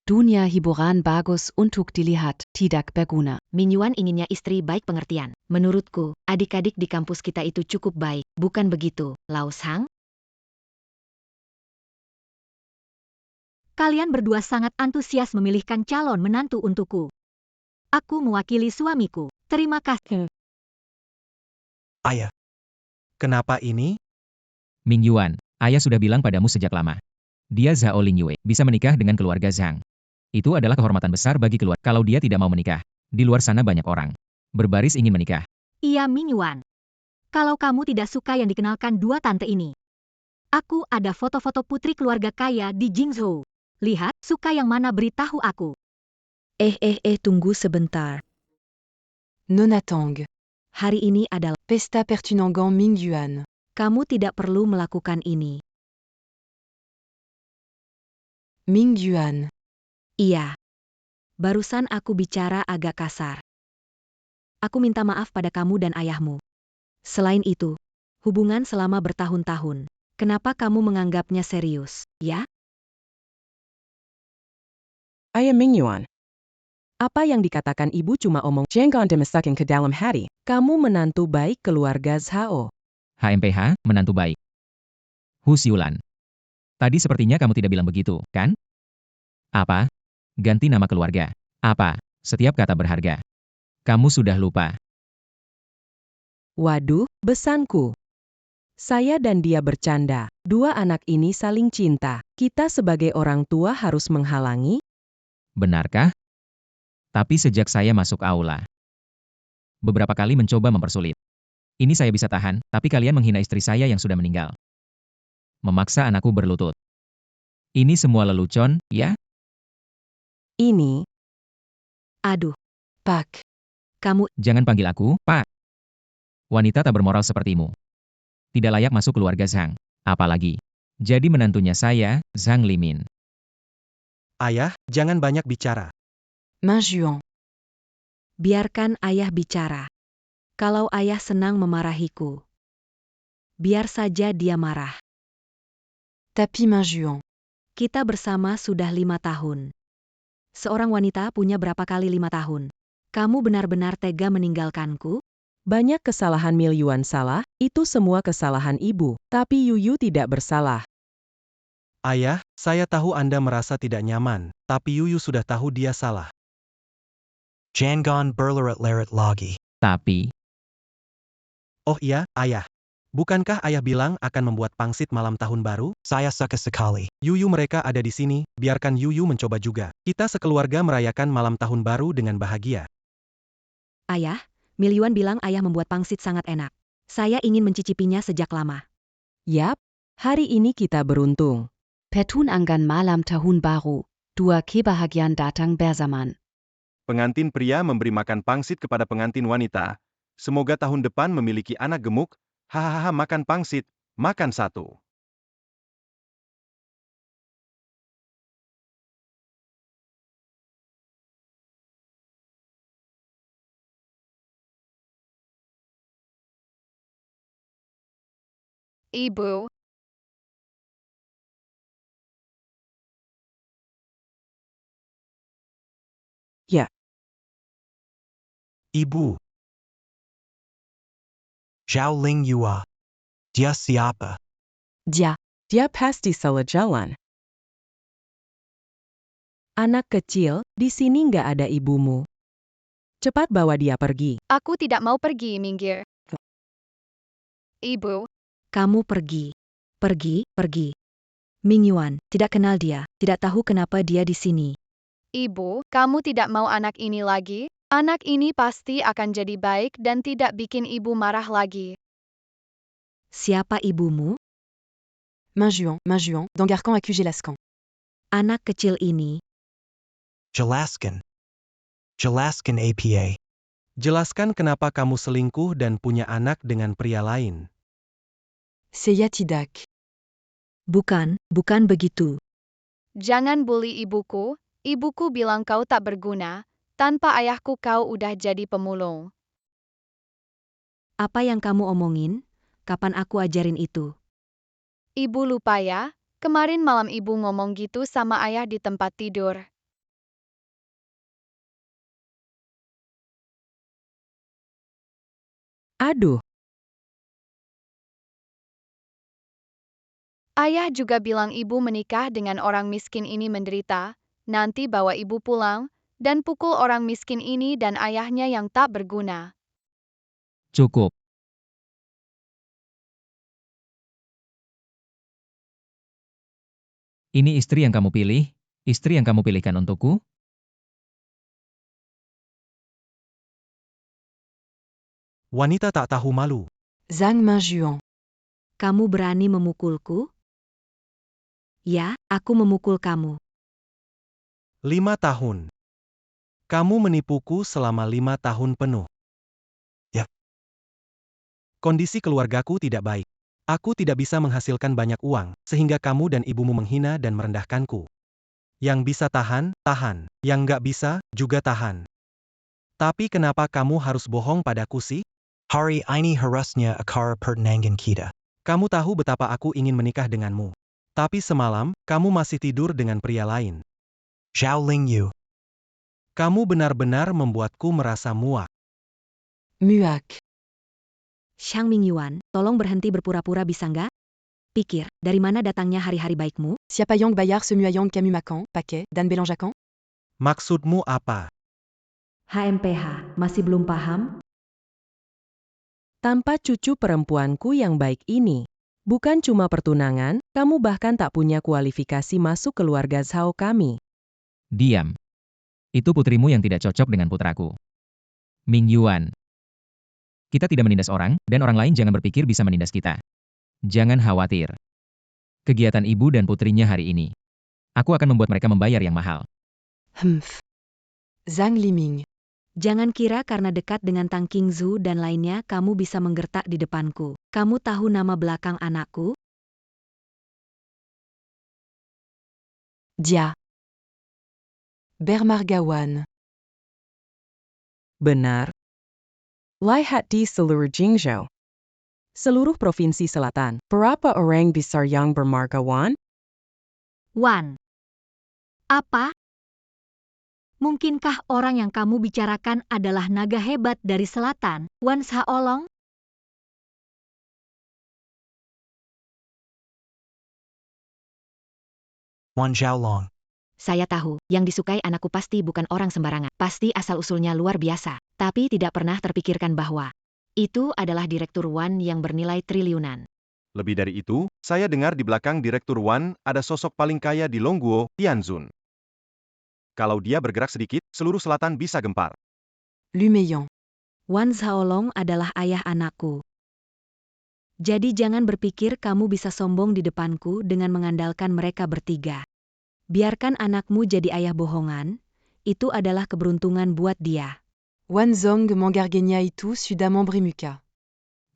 Dunia hiburan bagus untuk dilihat, tidak berguna. Mingyuan inginnya istri baik pengertian. Menurutku, adik-adik di kampus kita itu cukup baik. Bukan begitu, Lao Zhang? Kalian berdua sangat antusias memilihkan calon menantu untukku. Aku mewakili suamiku. Terima kasih. Ayah. Kenapa ini? Ming Yuan, ayah sudah bilang padamu sejak lama. Dia Zhao Lingyue, bisa menikah dengan keluarga Zhang. Itu adalah kehormatan besar bagi keluarga. Kalau dia tidak mau menikah, di luar sana banyak orang berbaris ingin menikah. Iya, Mingyuan. Kalau kamu tidak suka yang dikenalkan dua tante ini. Aku ada foto-foto putri keluarga kaya di Jingzhou. Lihat, suka yang mana beritahu aku. Tunggu sebentar. Nonatang. Hari ini adalah Pesta Pertunangan Mingyuan. kamu tidak perlu melakukan ini. Mingyuan. Iya. Barusan aku bicara agak kasar. Aku minta maaf pada kamu dan ayahmu. Selain itu, hubungan selama bertahun-tahun. Kenapa kamu menganggapnya serius, ya? Ayah Mingyuan. Apa yang dikatakan ibu cuma omong, jangan dimasukin ke dalam hati. Kamu menantu baik keluarga Zhao. HMPH, menantu baik. Yulan. Tadi sepertinya kamu tidak bilang begitu, kan? Apa? Ganti nama keluarga. Apa? Setiap kata berharga. Kamu sudah lupa. Waduh, besanku. Saya dan dia bercanda. Dua anak ini saling cinta. Kita sebagai orang tua harus menghalangi? Benarkah? Tapi sejak saya masuk aula, beberapa kali mencoba mempersulit. Ini saya bisa tahan, tapi kalian menghina istri saya yang sudah meninggal. Memaksa anakku berlutut. Ini semua lelucon, ya? Ini, Aduh, Pak. kamu Jangan panggil aku, Pak. Wanita tak bermoral sepertimu. Tidak layak masuk keluarga Zhang. Apalagi, jadi menantunya saya, Zhang Limin. Ayah, jangan banyak bicara. Minjuan. biarkan ayah bicara. Kalau ayah senang memarahiku, biar saja dia marah. Tapi Minjuan. Kita bersama sudah 5 tahun. Seorang wanita punya berapa kali 5 tahun? Kamu benar-benar tega meninggalkanku? banyak kesalahan Mil Yuan salah, itu semua kesalahan ibu. Tapi Yuyu tidak bersalah. Ayah, saya tahu Anda merasa tidak nyaman, tapi Yuyu sudah tahu dia salah. Jangan berleret-leret lagi. Tapi, Oh iya, ayah. Bukankah ayah bilang akan membuat pangsit malam tahun baru? Saya suka sekali. Yuyu mereka ada di sini, biarkan Yuyu mencoba juga. Kita sekeluarga merayakan malam tahun baru dengan bahagia. Ayah, Milyuan bilang ayah membuat pangsit sangat enak. Saya ingin mencicipinya sejak lama. Yap, hari ini kita beruntung. Pertunangan malam tahun baru. Dua kebahagiaan datang bersamaan. Pengantin pria memberi makan pangsit kepada pengantin wanita. Semoga tahun depan memiliki anak gemuk. Hahaha, makan pangsit, makan satu. Ibu. Ya, Ibu. Zhao Ling Yua. Dia siapa? dia pasti salah jalan. Anak kecil, di sini nggak ada ibumu. Cepat bawa dia pergi. Aku tidak mau pergi, minggir. Ibu. Kamu pergi. Pergi. Mingyuan, tidak kenal dia, tidak tahu kenapa dia di sini. Ibu, kamu tidak mau anak ini lagi? Anak ini pasti akan jadi baik dan tidak bikin ibu marah lagi. Siapa ibumu? Minjuan, Dangarkan accusé Lascan. Anak kecil ini. Jelaskan. Jelaskan APA. Jelaskan kenapa kamu selingkuh dan punya anak dengan pria lain. Seya tidak. Bukan begitu. Jangan bully ibuku. Ibuku bilang kau tak berguna. Tanpa ayahku kau udah jadi pemulung. Apa yang kamu omongin? Kapan aku ajarin itu? Ibu lupa ya? Kemarin malam ibu ngomong gitu sama ayah di tempat tidur. Aduh, Ayah juga bilang ibu menikah dengan orang miskin ini menderita, nanti bawa ibu pulang, dan pukul orang miskin ini dan ayahnya yang tak berguna. cukup. Ini istri yang kamu pilih? Istri yang kamu pilihkan untukku? Wanita tak tahu malu. Zhang Minjuan. Kamu berani memukulku? Ya, aku memukul kamu. 5 tahun. Kamu menipuku selama 5 tahun penuh. Ya. Kondisi keluargaku tidak baik. Aku tidak bisa menghasilkan banyak uang, sehingga kamu dan ibumu menghina dan merendahkanku. Yang bisa tahan, tahan. Yang nggak bisa, juga tahan. Tapi kenapa kamu harus bohong padaku sih? Hari ini harusnya akar pertunangan kita. Kamu tahu betapa aku ingin menikah denganmu. Tapi semalam, kamu masih tidur dengan pria lain. Zhao Ling Yu. Kamu benar-benar membuatku merasa muak. Muak. Xiang Mingyuan, tolong berhenti berpura-pura bisa nggak? Pikir, dari mana datangnya hari-hari baikmu? Siapa Yang Bayar Semuayang Camus Macan, Paquet, Dan Belanjakan? Maksudmu apa? HMPH, masih belum paham? Tanpa cucu perempuanku yang baik ini. Bukan cuma pertunangan, kamu bahkan tak punya kualifikasi masuk keluarga Zhao kami. Diam. Itu putrimu yang tidak cocok dengan putraku. Mingyuan. Kita tidak menindas orang, dan orang lain jangan berpikir bisa menindas kita. Jangan khawatir. Kegiatan ibu dan putrinya hari ini. Aku akan membuat mereka membayar yang mahal. Humph. Zhang Liming. Jangan kira karena dekat dengan Tang Qingzu dan lainnya kamu bisa menggertak di depanku. Kamu tahu nama belakang anakku? Dia. Bermargawan. Benar. Lihat di seluruh Jingzhou. Seluruh provinsi selatan. Berapa orang besar yang bermargawan? Wan. Apa? Mungkinkah orang yang kamu bicarakan adalah naga hebat dari selatan, Wan Shaolong? Wan Xiaolong. Saya tahu, yang disukai anakku pasti bukan orang sembarangan. Pasti asal-usulnya luar biasa. Tapi tidak pernah terpikirkan bahwa itu adalah Direktur Wan yang bernilai triliunan. Lebih dari itu, saya dengar di belakang Direktur Wan ada sosok paling kaya di Longguo, Tianzun. Kalau dia bergerak sedikit, seluruh selatan bisa gempar. Lu Meiyang. Wan Shaolong adalah ayah anakku. Jadi jangan berpikir kamu bisa sombong di depanku dengan mengandalkan mereka bertiga. Biarkan anakmu jadi ayah bohongan, itu adalah keberuntungan buat dia. Wan Zong Mangargenia itu sudah memberi muka.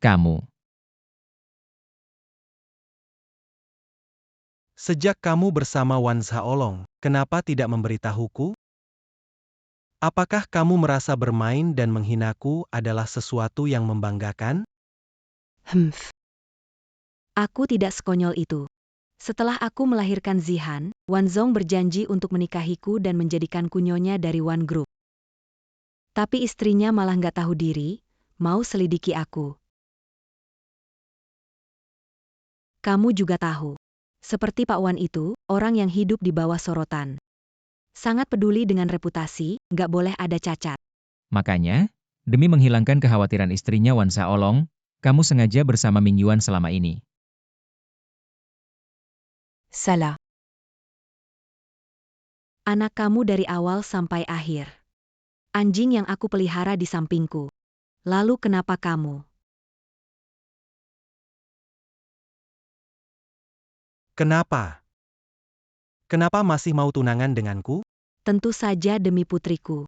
Kamu. Sejak kamu bersama Wan Shaolong, kenapa tidak memberitahuku? Apakah kamu merasa bermain dan menghinaku adalah sesuatu yang membanggakan? Humph. Aku tidak sekonyol itu. Setelah aku melahirkan Zihan, Wan Zong berjanji untuk menikahiku dan menjadikanku nyonya dari Wan Group. Tapi istrinya malah nggak tahu diri, mau selidiki aku. Kamu juga tahu. Seperti Pak Wan itu, orang yang hidup di bawah sorotan. Sangat peduli dengan reputasi, nggak boleh ada cacat. Makanya, demi menghilangkan kekhawatiran istrinya Wan Shaolong, kamu sengaja bersama Mingyuan selama ini. Salah. Anak kamu dari awal sampai akhir. Anjing yang aku pelihara di sampingku. Lalu kenapa kamu? Kenapa? Kenapa masih mau tunangan denganku? Tentu saja demi putriku.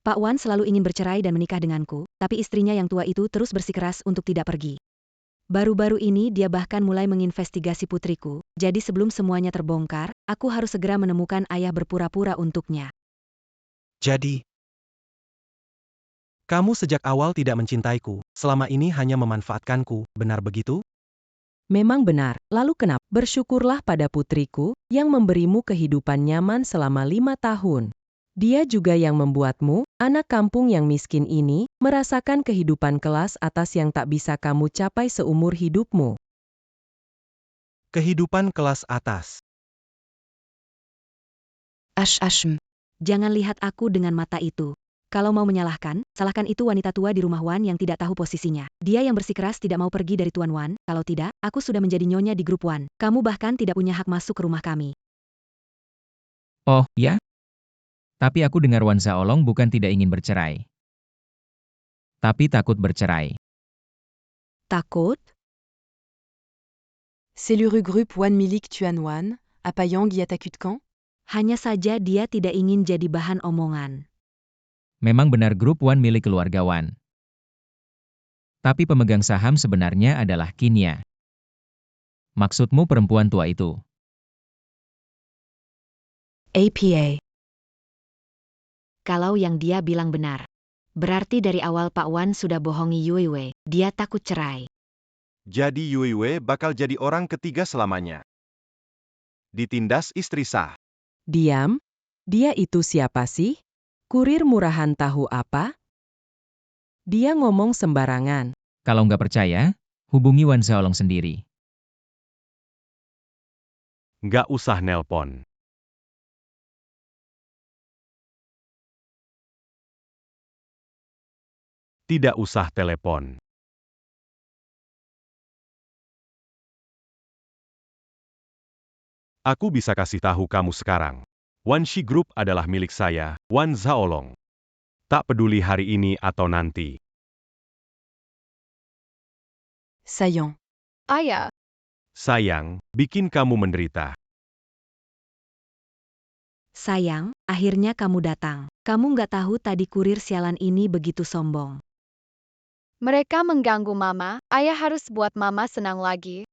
Pak Wan selalu ingin bercerai dan menikah denganku, tapi istrinya yang tua itu terus bersikeras untuk tidak pergi. Baru-baru ini dia bahkan mulai menginvestigasi putriku, jadi sebelum semuanya terbongkar, aku harus segera menemukan ayah berpura-pura untuknya. Jadi, kamu sejak awal tidak mencintaiku, selama ini hanya memanfaatkanku, benar begitu? Memang benar, lalu kenapa? Bersyukurlah pada putriku, yang memberimu kehidupan nyaman selama 5 tahun. Dia juga yang membuatmu, anak kampung yang miskin ini, merasakan kehidupan kelas atas yang tak bisa kamu capai seumur hidupmu. Kehidupan kelas atas. Ashm. Jangan lihat aku dengan mata itu. Kalau mau menyalahkan, salahkan itu wanita tua di rumah Wan yang tidak tahu posisinya. Dia yang bersikeras tidak mau pergi dari Tuan Wan, kalau tidak, aku sudah menjadi nyonya di grup Wan. Kamu bahkan tidak punya hak masuk ke rumah kami. Oh, ya? Tapi aku dengar Wan Shaolong bukan tidak ingin bercerai. Tapi takut bercerai. Takut? C'est le regroupe Wan Milik Tuan Wan, apa yang ia takutkan? Hanya saja dia tidak ingin jadi bahan omongan. Memang benar grup Wan milik keluarga Wan. Tapi pemegang saham sebenarnya adalah Qinya. Maksudmu perempuan tua itu? APA. Kalau yang dia bilang benar. Berarti dari awal Pak Wan sudah bohongi Yuiwei, dia takut cerai. Jadi Yuiwei bakal jadi orang ketiga selamanya. Ditindas istri sah. Diam? Dia itu siapa sih? Kurir murahan tahu apa? Dia ngomong sembarangan. Kalau nggak percaya, hubungi Wan Zhaolong sendiri. Nggak usah nelpon. Tidak usah telepon. Aku bisa kasih tahu kamu sekarang. Wanshi Group adalah milik saya, Wan Zhaolong. Tak peduli hari ini atau nanti. Saillant. Ayah, Sayang, bikin kamu menderita. Sayang, akhirnya kamu datang. Kamu nggak tahu tadi kurir sialan ini begitu sombong. mereka mengganggu Mama. Ayah harus buat Mama senang lagi.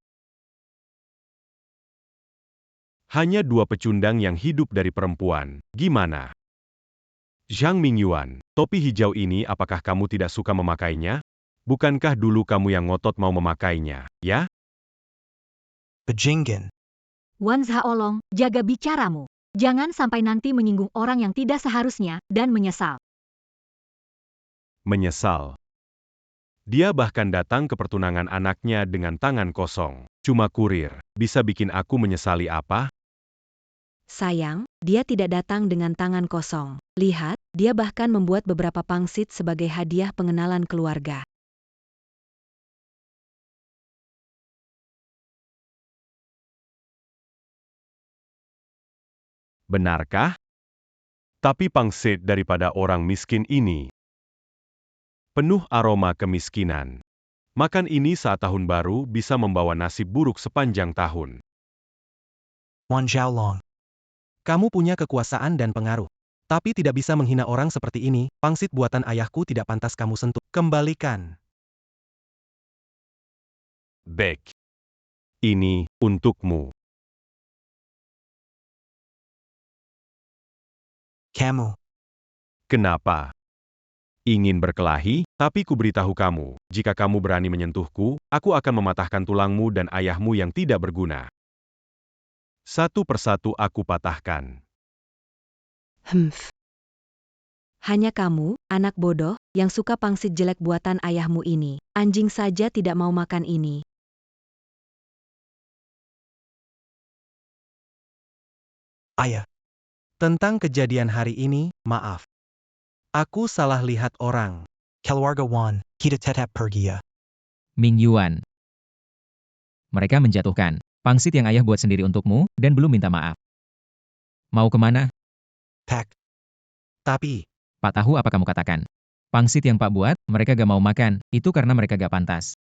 Hanya 2 pecundang yang hidup dari perempuan, gimana? Zhang Mingyuan, topi hijau ini apakah kamu tidak suka memakainya? Bukankah dulu kamu yang ngotot mau memakainya, ya? Bejingen. Wan Zhaolong, jaga bicaramu. Jangan sampai nanti menyinggung orang yang tidak seharusnya dan menyesal. Menyesal. Dia bahkan datang ke pertunangan anaknya dengan tangan kosong. Cuma kurir, bisa bikin aku menyesali apa? Sayang, dia tidak datang dengan tangan kosong. Lihat, dia bahkan membuat beberapa pangsit sebagai hadiah pengenalan keluarga. Benarkah? Tapi pangsit daripada orang miskin ini penuh aroma kemiskinan. Makan ini saat tahun baru bisa membawa nasib buruk sepanjang tahun. Wan Zhaolong. Kamu punya kekuasaan dan pengaruh. Tapi tidak bisa menghina orang seperti ini, pangsit buatan ayahku tidak pantas kamu sentuh. Kembalikan. Baik. Ini untukmu. Kamu. Kenapa? Ingin berkelahi? Tapi kuberitahu kamu, jika kamu berani menyentuhku, aku akan mematahkan tulangmu dan ayahmu yang tidak berguna. Satu persatu aku patahkan. Humph. Hanya kamu, anak bodoh, yang suka pangsit jelek buatan ayahmu ini. Anjing saja tidak mau makan ini. Ayah. Tentang kejadian hari ini, maaf. Aku salah lihat orang. Keluarga Wan, kita tetap pergi ya. Mingyuan. Mereka menjatuhkan pangsit yang ayah buat sendiri untukmu dan belum minta maaf. Mau kemana? Pak. Tapi, Pak tahu apa kamu katakan? Pangsit yang Pak buat, mereka gak mau makan, itu karena mereka gak pantas.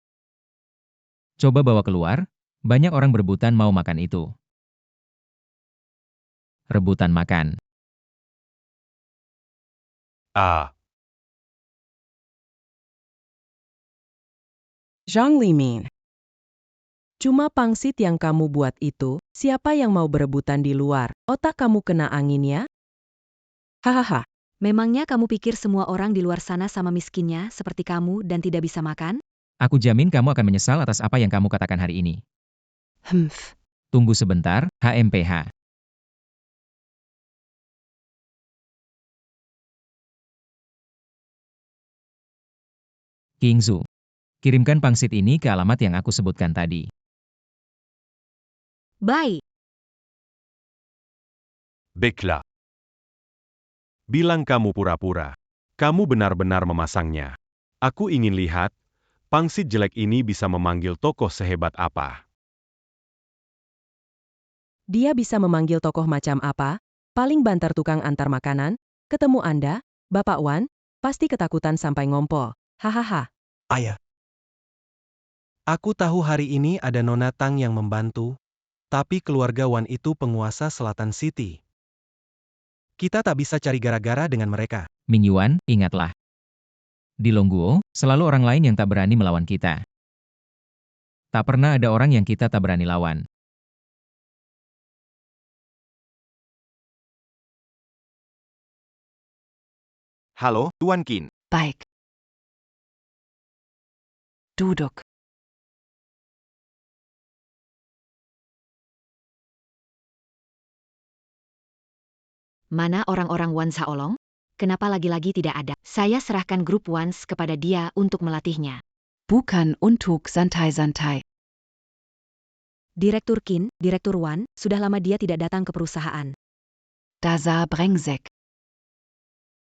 Coba bawa keluar, banyak orang berebutan mau makan itu. Rebutan makan. Ah, Zhang Limin. Cuma pangsit yang kamu buat itu, siapa yang mau berebutan di luar? Otak kamu kena angin ya? Hahaha. Memangnya kamu pikir semua orang di luar sana sama miskinnya seperti kamu dan tidak bisa makan? Aku jamin kamu akan menyesal atas apa yang kamu katakan hari ini. Humph. Tunggu sebentar, HMPH. King Zhu. Kirimkan pangsit ini ke alamat yang aku sebutkan tadi. Baik. baiklah. Bilang kamu pura-pura. Kamu benar-benar memasangnya. Aku ingin lihat, pangsit jelek ini bisa memanggil tokoh sehebat apa. Dia bisa memanggil tokoh macam apa? Paling banter tukang antar makanan? Ketemu Anda, Bapak Wan, pasti ketakutan sampai ngompol. Hahaha. ayah. Aku tahu hari ini ada Nona Tang yang membantu, tapi keluarga Wan itu penguasa Selatan City. Kita tak bisa cari gara-gara dengan mereka. Mingyuan, ingatlah. Di Longguo, selalu orang lain yang tak berani melawan kita. Tak pernah ada orang yang kita tak berani lawan. Halo, Tuan Qin. Baik. Duduk. Mana orang-orang Wan Zhaolong? Kenapa lagi-lagi tidak ada? Saya serahkan grup Wans kepada dia untuk melatihnya. Bukan untuk santai-santai. Direktur Qin, Direktur Wan, sudah lama dia tidak datang ke perusahaan. Dasar Brengsek.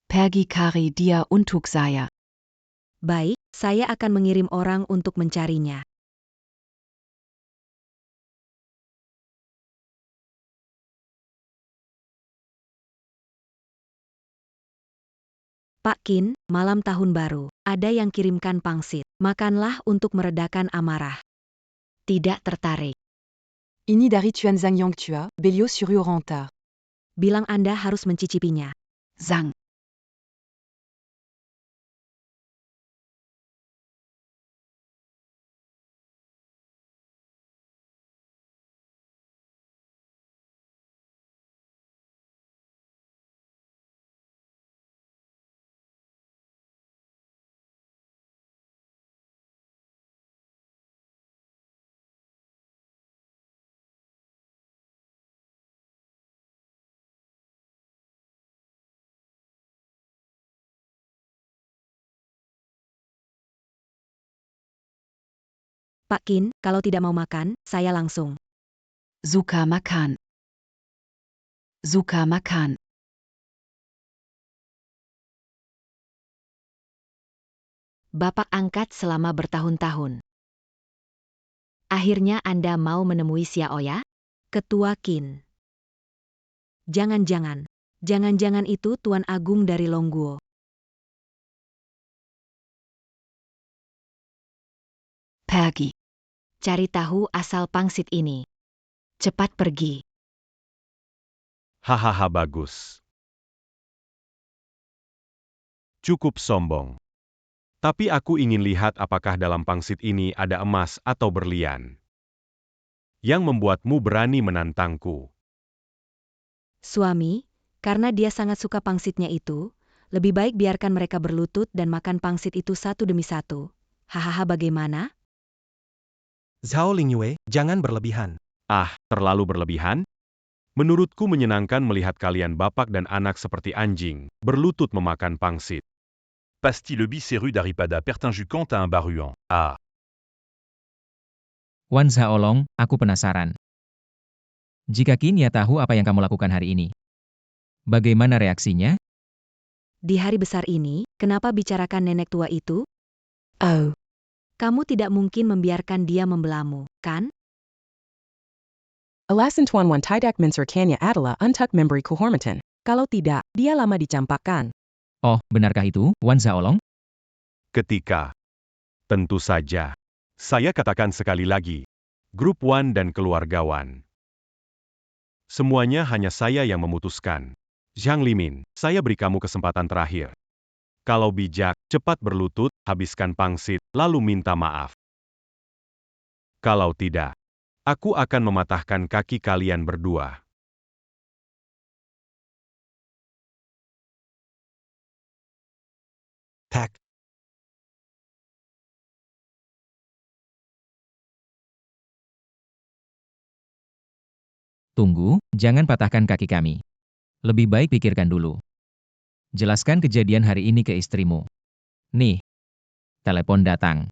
Pergi cari dia untuk saya. Baik, saya akan mengirim orang untuk mencarinya. Pak Qin, malam tahun baru, ada yang kirimkan pangsit. Makanlah untuk meredakan amarah. Tidak tertarik. Ini dari Tuanzang Yangtua, Belio sur Oranta. Bilang Anda harus mencicipinya. Zhang. Pak Qin, kalau tidak mau makan, saya langsung. Suka makan. Suka makan. Bapak angkat selama bertahun-tahun. Akhirnya Anda mau menemui Xiaoya? Ketua Qin. Jangan-jangan itu Tuan Agung dari Longguo. Pergi. Cari tahu asal pangsit ini. Cepat pergi. Hahaha bagus. Cukup sombong. Tapi aku ingin lihat apakah dalam pangsit ini ada emas atau berlian. Yang membuatmu berani menantangku. Suami, karena dia sangat suka pangsitnya itu, lebih baik biarkan mereka berlutut dan makan pangsit itu satu demi satu. Hahaha bagaimana? Zhao Lingyue, jangan berlebihan. Ah, terlalu berlebihan? Menurutku menyenangkan melihat kalian bapak dan anak seperti anjing, berlutut memakan pangsit. Pasti le biceru d'Aripada pertinjuquant à un baruant. Ah. Wan Zhaolong, aku penasaran. Jika Qin ya tahu apa yang kamu lakukan hari ini, bagaimana reaksinya? Di hari besar ini, kenapa bicarakan nenek tua itu? Oh, Kamu tidak mungkin membiarkan dia membelamu, kan? Alasan Tuan Wan tidak menceritakannya adalah untuk memberi kehormatan. Kalau tidak, dia lama dicampakkan. Oh, benarkah itu, Wan Zhaolong? Ketika. Tentu saja. Saya katakan sekali lagi. Grup Wan dan keluarga Wan. Semuanya hanya saya yang memutuskan. Zhang Limin, saya beri kamu kesempatan terakhir. Kalau bijak, cepat berlutut, habiskan pangsit, lalu minta maaf. Kalau tidak, aku akan mematahkan kaki kalian berdua. Tak. Tunggu, jangan patahkan kaki kami. Lebih baik pikirkan dulu. Jelaskan kejadian hari ini ke istrimu. Nih, telepon datang.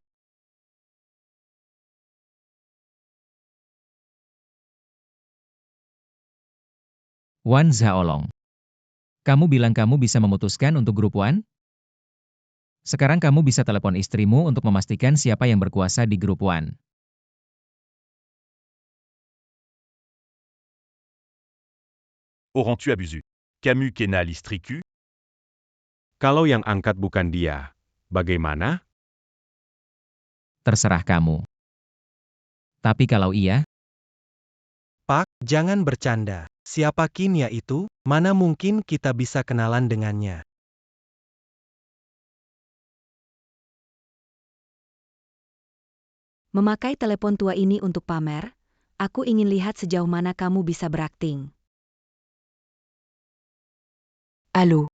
Wan Zhaolong. Kamu bilang kamu bisa memutuskan untuk grup Wan? Sekarang kamu bisa telepon istrimu untuk memastikan siapa yang berkuasa di grup Wan. Auras-tu abusu? Camus Kenal Istricu? Kalau yang angkat bukan dia, bagaimana? Terserah kamu. Tapi kalau iya, Pak, jangan bercanda. Siapa Qin ya itu? Mana mungkin kita bisa kenalan dengannya? Memakai telepon tua ini untuk pamer, aku ingin lihat sejauh mana kamu bisa berakting. halo.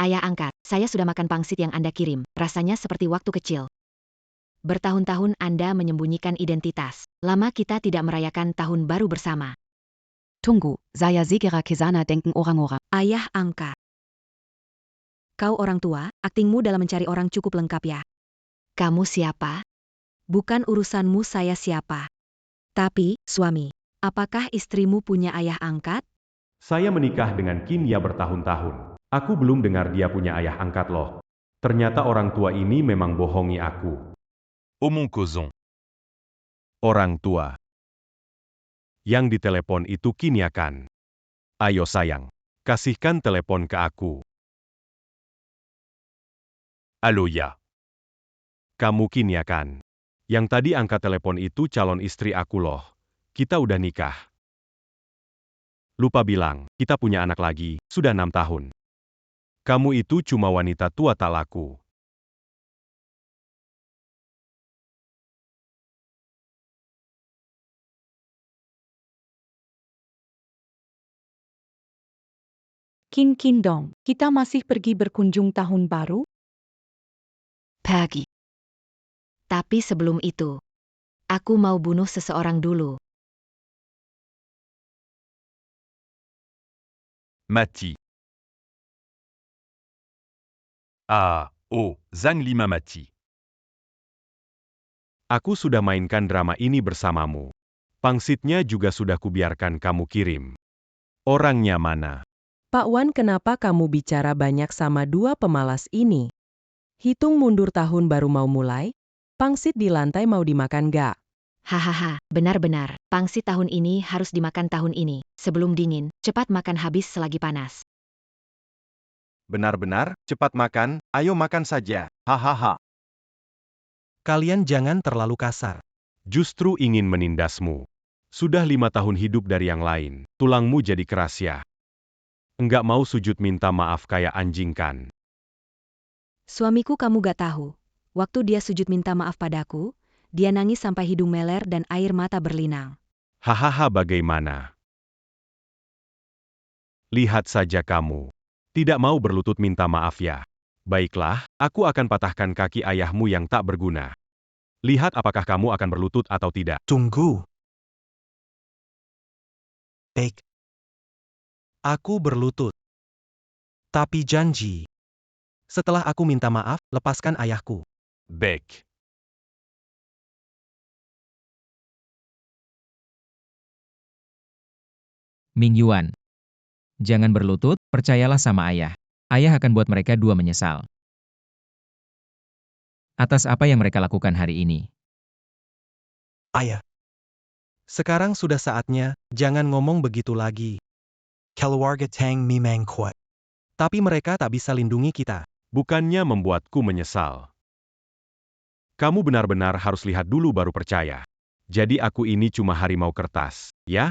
Ayah angkat, saya sudah makan pangsit yang Anda kirim, rasanya seperti waktu kecil. Bertahun-tahun Anda menyembunyikan identitas. Lama kita tidak merayakan tahun baru bersama. Tunggu, saya segera ke sana denken orang-orang. Ayah angkat. Kau orang tua, aktingmu dalam mencari orang cukup lengkap ya. Kamu siapa? Bukan urusanmu saya siapa. Tapi, suami, apakah istrimu punya ayah angkat? Saya menikah dengan Kinya bertahun-tahun. Aku belum dengar dia punya ayah angkat loh. Ternyata orang tua ini memang bohongi aku. Aumont causons. Orang tua. Yang ditelepon itu Kinya kan? Ayo sayang, kasihkan telepon ke aku. Allô Ya. Kamu Kinya kan? Yang tadi angkat telepon itu calon istri aku loh. Kita udah nikah. Lupa bilang, kita punya anak lagi, sudah 6 tahun. Kamu itu cuma wanita tua tak laku. Kin dong, kita masih pergi berkunjung tahun baru? Pergi. Tapi sebelum itu, aku mau bunuh seseorang dulu. Mati. Ah, oh, Zhang Lima mati. Aku sudah mainkan drama ini bersamamu. Pangsitnya juga sudah kubiarkan kamu kirim. Orangnya mana? Pak Wan, kenapa kamu bicara banyak sama dua pemalas ini? Hitung mundur tahun baru mau mulai? Pangsit di lantai mau dimakan gak? Hahaha, benar-benar. Pangsit tahun ini harus dimakan tahun ini. Sebelum dingin, cepat makan habis selagi panas. Benar-benar, cepat makan, ayo makan saja. Hahaha. Kalian jangan terlalu kasar. Justru ingin menindasmu. Sudah 5 tahun hidup dari yang lain, tulangmu jadi keras ya. Enggak mau sujud minta maaf kayak anjing kan? Suamiku kamu gak tahu. Waktu dia sujud minta maaf padaku, dia nangis sampai hidung meler dan air mata berlinang. Hahaha bagaimana? Lihat saja kamu. Tidak mau berlutut minta maaf ya. Baiklah, aku akan patahkan kaki ayahmu yang tak berguna. Lihat apakah kamu akan berlutut atau tidak. Tunggu. Baik. Aku berlutut. Tapi janji. Setelah aku minta maaf, lepaskan ayahku. Bec. Ming Yuan. Jangan berlutut, percayalah sama ayah. Ayah akan buat mereka dua menyesal. Atas apa yang mereka lakukan hari ini. Ayah. Sekarang sudah saatnya, jangan ngomong begitu lagi. Keluarga Tang memang kuat. Tapi mereka tak bisa lindungi kita. Bukannya membuatku menyesal. Kamu benar-benar harus lihat dulu baru percaya. Jadi aku ini cuma harimau kertas, ya?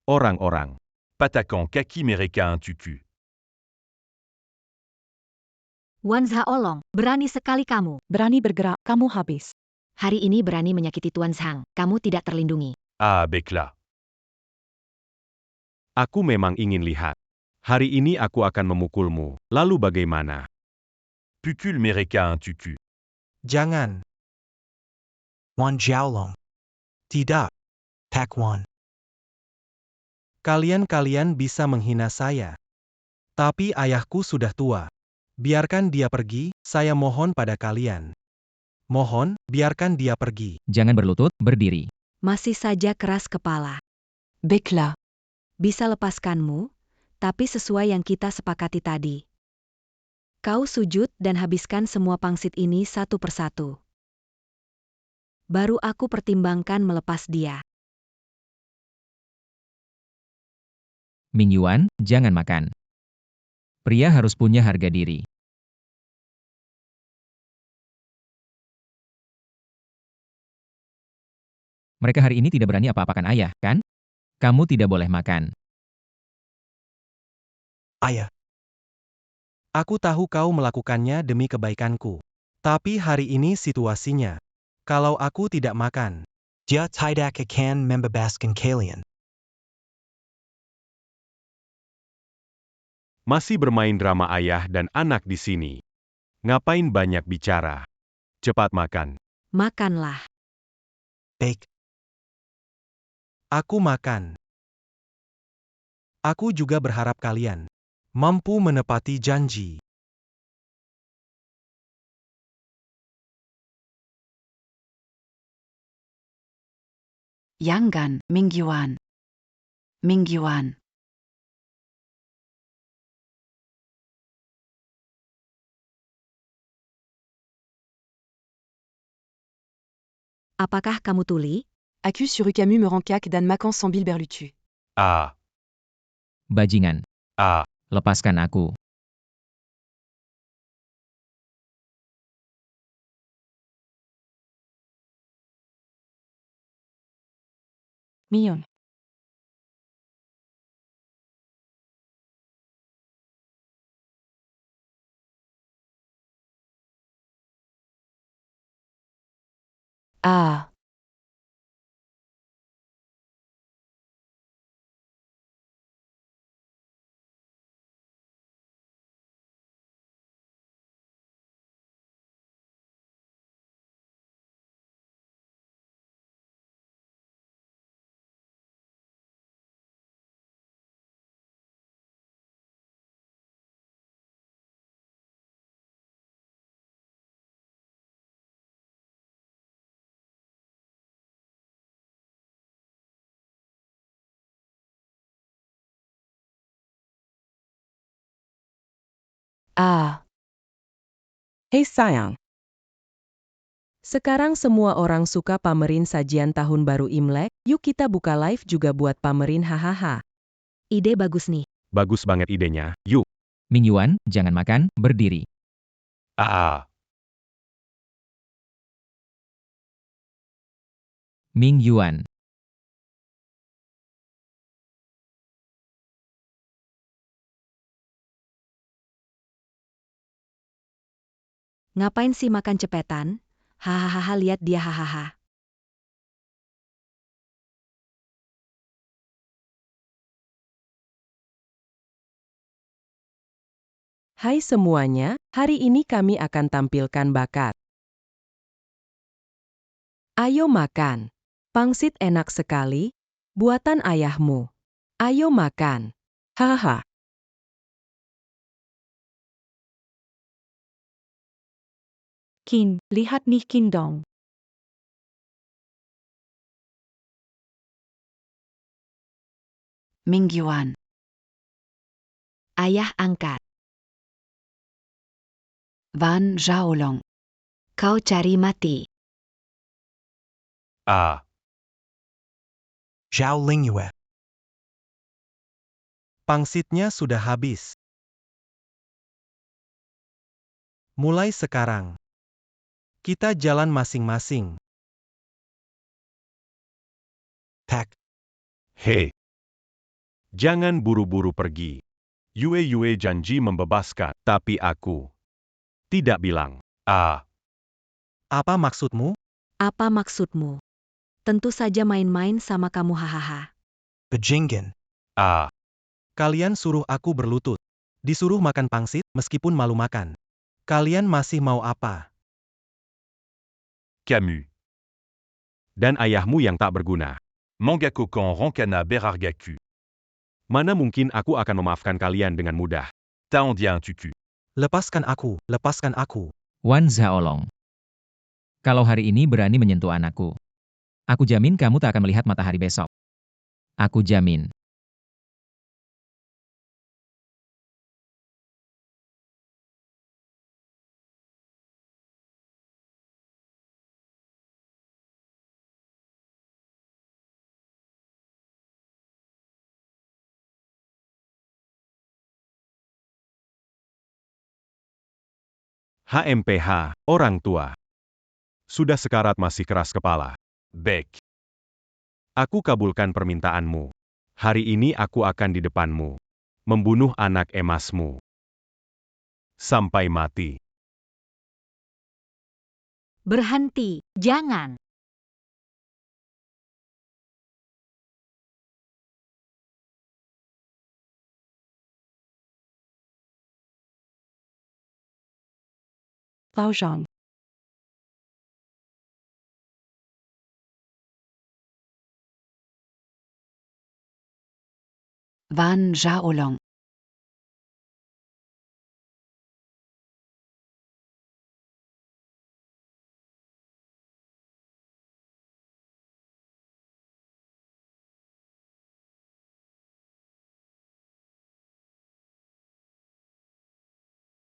Orang-orang. Patakan kaki mereka un tutu. Wan Zhaolong, berani sekali kamu. Berani bergerak, kamu habis. Hari ini berani menyakiti Tuan Zhang. Kamu tidak terlindungi. Ah, bec là. Aku memang ingin lihat. Hari ini aku akan memukulmu. Lalu bagaimana? Pukul mereka un tutu. Jangan. Wan Jiaolong. Tidak. Pak Wan. Kalian-kalian bisa menghina saya. Tapi ayahku sudah tua. Biarkan dia pergi, saya mohon pada kalian. Mohon, biarkan dia pergi. Jangan berlutut, berdiri. Masih saja keras kepala. Baiklah. Bisa lepaskanmu, tapi sesuai yang kita sepakati tadi. Kau sujud dan habiskan semua pangsit ini satu persatu. Baru aku pertimbangkan melepas dia. Ming Yuan, jangan makan. Pria harus punya harga diri. Mereka hari ini tidak berani apa-apakan ayah, kan? Kamu tidak boleh makan. Ayah. Aku tahu kau melakukannya demi kebaikanku. Tapi hari ini situasinya. Kalau aku tidak makan, dia tidak akan membebaskan kalian. Masih bermain drama ayah dan anak di sini. Ngapain banyak bicara? Cepat makan. Makanlah. Baik. Aku makan. Aku juga berharap kalian mampu menepati janji. Yangan, Mingyuan. Mingyuan. Apakah kamu tuli? Accu sur Ucamu me rancak dan makan sambil berlucu. Ah, Bajingan. ah, Lepaskan aku. Mion. Ah. Ah. Hei sayang. Sekarang semua orang suka pamerin sajian tahun baru Imlek, yuk kita buka live juga buat pamerin hahaha. Ide bagus nih. Bagus banget idenya, yuk. Ming Yuan, jangan makan, berdiri. ah, Ming Yuan. Ngapain sih makan cepetan? Hahaha, lihat dia hahaha. Hai semuanya, hari ini kami akan tampilkan bakat. Ayo makan. Pangsit enak sekali, buatan ayahmu. Ayo makan. Hahaha. Kin, lihat nih Kindong. Mingyuan. Ayah angkat. Van Zhaolong. Kau cari mati. ah, Zhao Lingyue. Pangsitnya sudah habis. Mulai sekarang, kita jalan masing-masing. Tak. Hei. Jangan buru-buru pergi. Yue janji membebaskan, tapi aku tidak bilang. ah, Apa maksudmu? Apa maksudmu? Tentu saja main-main sama kamu hahaha. Bejingen. ah, Kalian suruh aku berlutut. Disuruh makan pangsit, meskipun malu makan. Kalian masih mau apa? Camus. Dan ayahmu yang tak berguna. Mangakokan Rancana Berargaku. Mana mungkin aku akan memaafkan kalian dengan mudah. Taondian Tuku. Lepaskan aku, lepaskan aku. Wan Zhaolong. Kalau hari ini berani menyentuh anakku, aku jamin kamu tak akan melihat matahari besok. Aku jamin. HMPH, orang tua. Sudah sekarat masih keras kepala. Bec. Aku kabulkan permintaanmu. Hari ini aku akan di depanmu. Membunuh anak emasmu. Sampai mati. Berhenti, jangan. Lao Zhang. Van Zhaolong.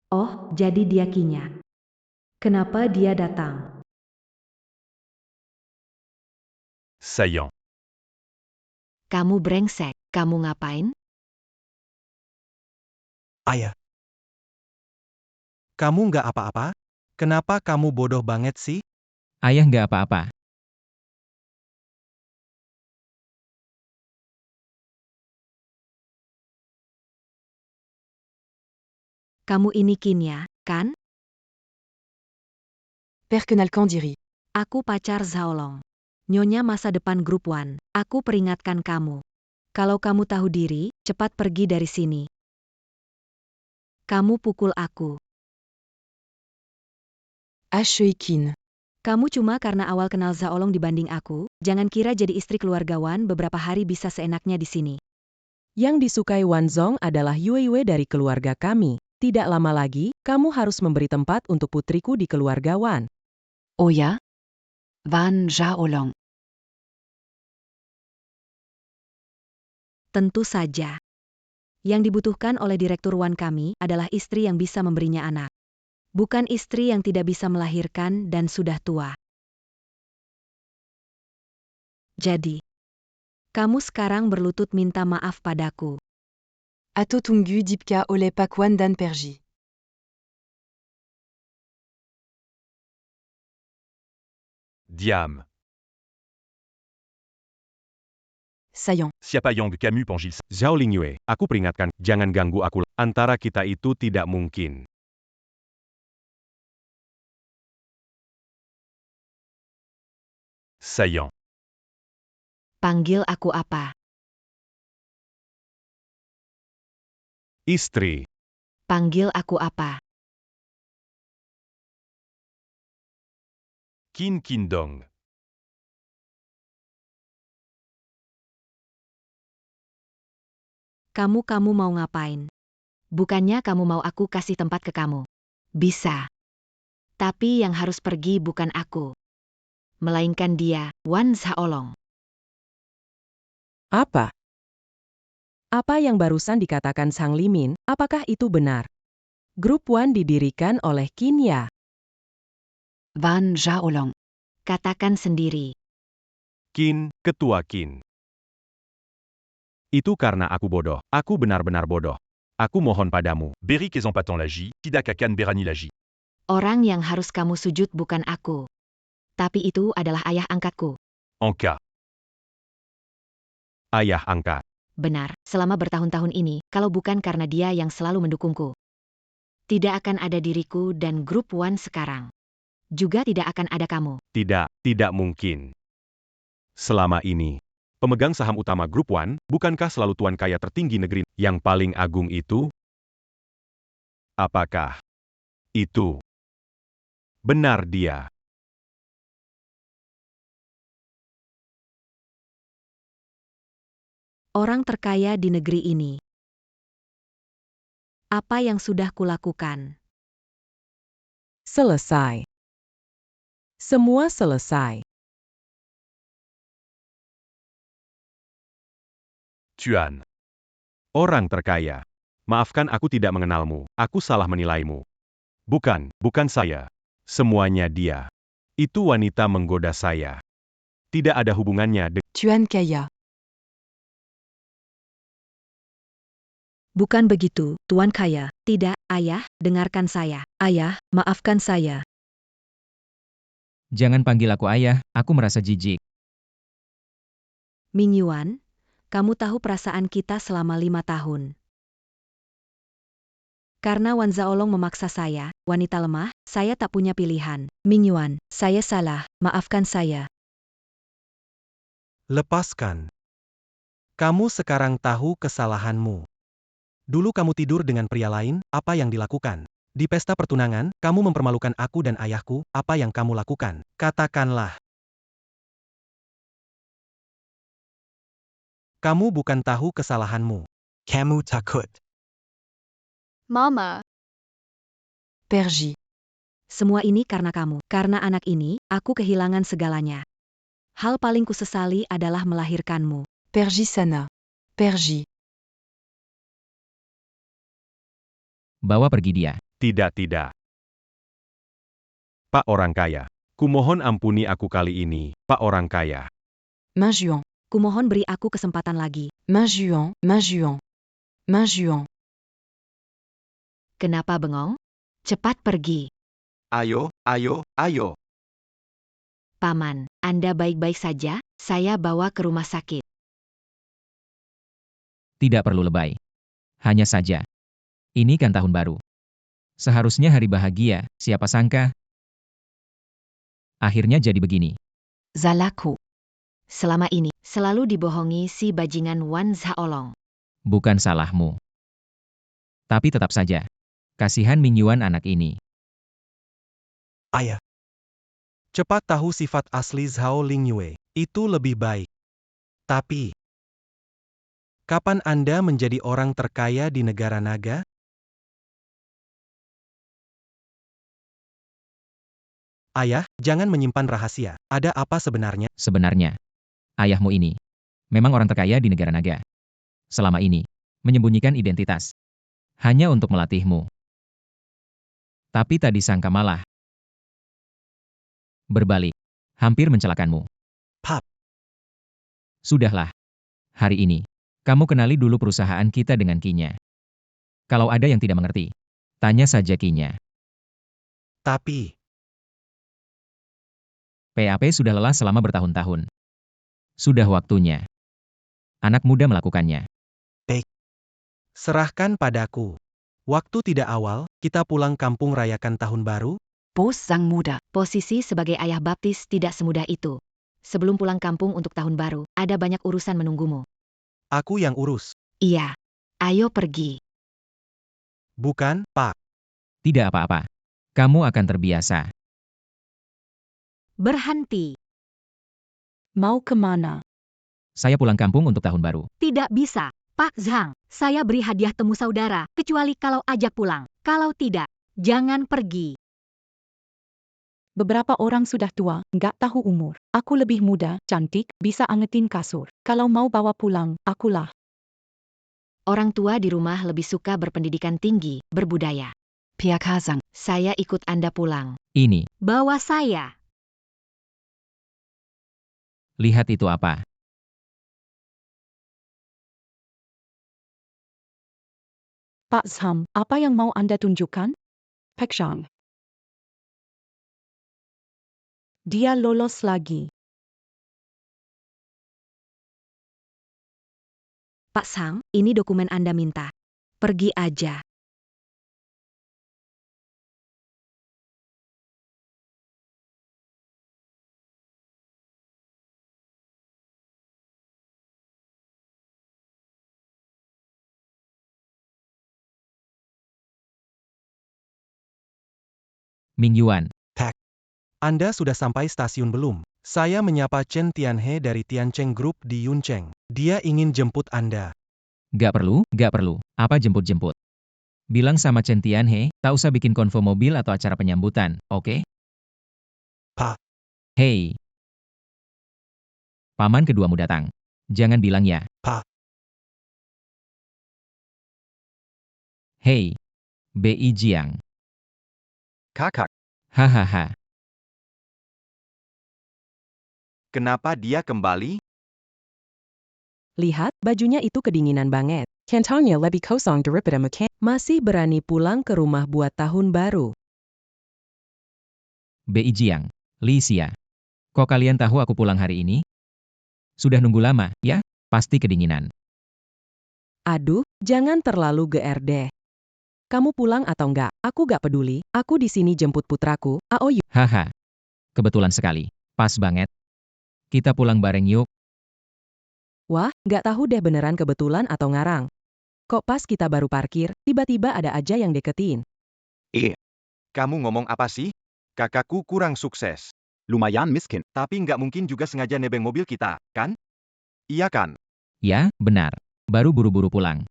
Oh, jadi dia Kinya. Kenapa dia datang? Saillant. Kamu brengsek, kamu ngapain? Ayah. Kamu nggak apa-apa? Kenapa kamu bodoh banget sih? Ayah nggak apa-apa. Kamu ini Kinya, kan? Perkenalkan diri. Aku pacar Zaolong. Nyonya masa depan grup One. Aku peringatkan kamu. Kalau kamu tahu diri, cepat pergi dari sini. Kamu pukul aku. Kin. Kamu cuma karena awal kenal Zaolong dibanding aku, jangan kira jadi istri keluarga Wan beberapa hari bisa seenaknya di sini. Yang disukai Wanzong adalah Yue dari keluarga kami. Tidak lama lagi, kamu harus memberi tempat untuk putriku di keluarga Wan. Oh ya? Van Jaolong. Tentu saja. Yang dibutuhkan oleh direktur Wan kami adalah istri yang bisa memberinya anak. Bukan istri yang tidak bisa melahirkan dan sudah tua. Jadi, kamu sekarang berlutut minta maaf padaku. Ato tunggu dipka oleh Pakwan dan Perji. Diam. Saillant. Siapayong Camus Pangil. Zhao Lingyue, aku peringatkan, jangan ganggu aku. Antara kita itu tidak mungkin. Saillant. Panggil aku apa? Istri. Panggil aku apa? Qin Qindong. Kamu mau ngapain? Bukannya kamu mau aku kasih tempat ke kamu? Bisa. Tapi yang harus pergi bukan aku. Melainkan dia, Wan Zaolong. Apa? Apa yang barusan dikatakan Sang Limin, apakah itu benar? Grup Wan didirikan oleh Kinya. Van Jaolong. Katakan sendiri. Qin, Ketua Qin. Itu karena aku bodoh. Aku benar-benar bodoh. Aku mohon padamu. Berik et Zampatan Lagi, Tidak Akan Berani Lagi. Orang yang harus kamu sujud bukan aku. Tapi itu adalah ayah angkatku. Anka. Ayah angkat. Benar, selama bertahun-tahun ini, kalau bukan karena dia yang selalu mendukungku. Tidak akan ada diriku dan grup One sekarang. Juga tidak akan ada kamu. Tidak mungkin. Selama ini, pemegang saham utama grup One, bukankah selalu tuan kaya tertinggi negeri yang paling agung itu? Apakah itu benar dia? Orang terkaya di negeri ini. Apa yang sudah kulakukan? Selesai. Semua selesai. Tuan. Orang terkaya. Maafkan aku tidak mengenalmu, aku salah menilaimu. Bukan saya. Semuanya dia. Itu wanita menggoda saya. Tidak ada hubungannya dengan Tuan Kaya. Bukan begitu, Tuan Kaya. Tidak, Ayah, dengarkan saya. Ayah, maafkan saya. Jangan panggil aku ayah, aku merasa jijik. Ming Yuan, kamu tahu perasaan kita selama 5 tahun. Karena Wan Zaolong memaksa saya, wanita lemah, saya tak punya pilihan. Ming Yuan, saya salah, maafkan saya. Lepaskan. Kamu sekarang tahu kesalahanmu. Dulu kamu tidur dengan pria lain, apa yang dilakukan? Di pesta pertunangan, kamu mempermalukan aku dan ayahku, apa yang kamu lakukan? Katakanlah. Kamu bukan tahu kesalahanmu. Kamu takut. Mama, Perji. Semua ini karena kamu. Karena anak ini, aku kehilangan segalanya. Hal paling kusesali adalah melahirkanmu. Perji Sana. Perji. Bawa pergi dia. Tidak. Pak orang kaya. Kumohon ampuni aku kali ini, Pak orang kaya. Minjuan, Kumohon beri aku kesempatan lagi. Minjuan, Minjuan, Minjuan. Kenapa bengong? Cepat pergi. Ayo. Paman, Anda baik-baik saja? Saya bawa ke rumah sakit. Tidak perlu lebay. Hanya saja. Ini kan tahun baru. Seharusnya hari bahagia, siapa sangka? Akhirnya jadi begini. Zalaku, Selama ini, selalu dibohongi si bajingan Wan Zaolong. Bukan salahmu. Tapi tetap saja. Kasihan Ming Yuan anak ini. Ayah. Cepat tahu sifat asli Zhao Lingyue. Itu lebih baik. Tapi, kapan Anda menjadi orang terkaya di negara naga? Ayah, jangan menyimpan rahasia. Ada apa sebenarnya? Sebenarnya, ayahmu ini memang orang terkaya di negara naga. Selama ini, menyembunyikan identitas. Hanya untuk melatihmu. Tapi tak disangka malah berbalik. Hampir mencelakanmu. Pap. Sudahlah. Hari ini, kamu kenali dulu perusahaan kita dengan Kinya. Kalau ada yang tidak mengerti, tanya saja Kinya. Tapi, PAP sudah lelah selama bertahun-tahun. Sudah waktunya. Anak muda melakukannya. serahkan padaku. Waktu tidak awal, kita pulang kampung rayakan tahun baru? Bos Sang Muda. Posisi sebagai ayah baptis tidak semudah itu. Sebelum pulang kampung untuk tahun baru, ada banyak urusan menunggumu. Aku yang urus. Iya. Ayo pergi. Bukan, Pak. Tidak apa-apa. Kamu akan terbiasa. Berhenti. Mau kemana? Saya pulang kampung untuk tahun baru. Tidak bisa. Pak Zhang, saya beri hadiah temu saudara, kecuali kalau ajak pulang. Kalau tidak, jangan pergi. Beberapa orang sudah tua, nggak tahu umur. Aku lebih muda, cantik, bisa angetin kasur. Kalau mau bawa pulang, akulah. Orang tua di rumah lebih suka berpendidikan tinggi, berbudaya. Pihak Hazang, Saya ikut Anda pulang. Ini, Bawa saya. lihat itu apa? Pak Zham, apa yang mau Anda tunjukkan? Pek Zhang. Dia lolos lagi. Pak Sang, ini dokumen Anda minta. Pergi aja. Ming Yuan, Anda sudah sampai stasiun belum? Saya menyapa Chen Tianhe dari Tiancheng Group di Yuncheng. Dia ingin jemput Anda. gak perlu. Apa jemput-jemput? Bilang sama Chen Tianhe, tak usah bikin konvo mobil atau acara penyambutan, oke? Pak. Hei. Paman keduamu datang. Jangan bilang ya. Pak. Hei. Bi Jiang. Kakak, Hahaha. kenapa dia kembali? Lihat, bajunya itu kedinginan banget. Kantongnya lebih kosong daripada makan. Masih berani pulang ke rumah buat tahun baru. Bi Jiang. Li Xia. Kok kalian tahu aku pulang hari ini? Sudah nunggu lama, ya? Pasti kedinginan. Aduh, jangan terlalu GR deh. Kamu pulang atau enggak, aku gak peduli. Aku di sini jemput putraku, Aoyu. Haha. Kebetulan sekali. Pas banget. Kita pulang bareng yuk. Wah, gak tahu deh beneran kebetulan atau ngarang. Kok pas kita baru parkir, tiba-tiba ada aja yang deketin. Kamu ngomong apa sih? Kakakku kurang sukses. Lumayan miskin. Tapi nggak mungkin juga sengaja nebeng mobil kita, kan? Iya kan? Ya, benar. Baru buru-buru pulang.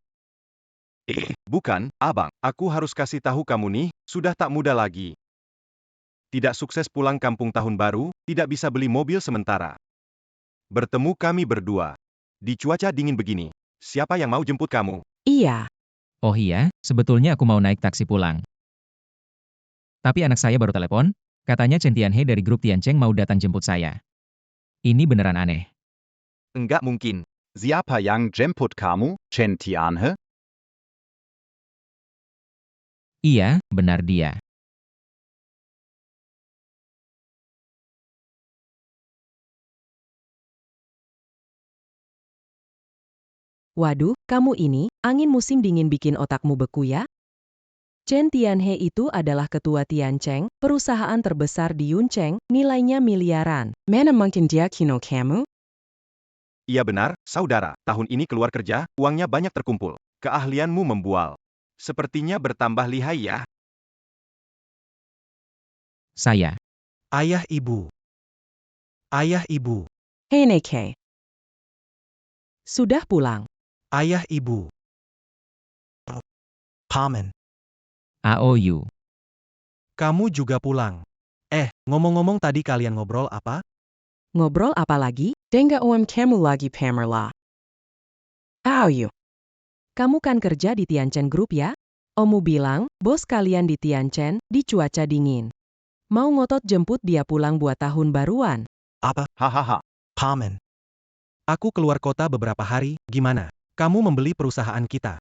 Bukan, abang. Aku harus kasih tahu kamu nih, sudah tak muda lagi. Tidak sukses pulang kampung tahun baru, tidak bisa beli mobil sementara. Bertemu kami berdua. Di cuaca dingin begini. Siapa yang mau jemput kamu? Iya, Oh iya, sebetulnya aku mau naik taksi pulang. Tapi anak saya baru telepon, katanya Chen Tianhe dari grup Tiancheng mau datang jemput saya. Ini beneran aneh. Enggak mungkin. Siapa yang jemput kamu, Chen Tianhe? Iya, benar dia. Waduh, kamu ini, angin musim dingin bikin otakmu beku ya? Chen Tianhe itu adalah ketua Tiancheng, perusahaan terbesar di Yuncheng, nilainya miliaran. Mana mungkin dia kino kamu? Iya benar, saudara. Tahun ini keluar kerja, uangnya banyak terkumpul. Keahlianmu membual. Sepertinya bertambah lihai ya. Saya. Ayah ibu. Ayah ibu. Hei Neke. Sudah pulang. Ayah ibu. Paman. AOU. Kamu juga pulang. Ngomong-ngomong tadi kalian ngobrol apa? Ngobrol apa lagi? Dengar om kamu lagi pamerla. Ayo. Kamu kan kerja di Tianchen Group ya? Omu bilang, bos kalian di Tianchen, di cuaca dingin. Mau ngotot jemput dia pulang buat tahun baruan. Apa? Hahaha. Paman. Aku keluar kota beberapa hari, gimana? Kamu membeli perusahaan kita.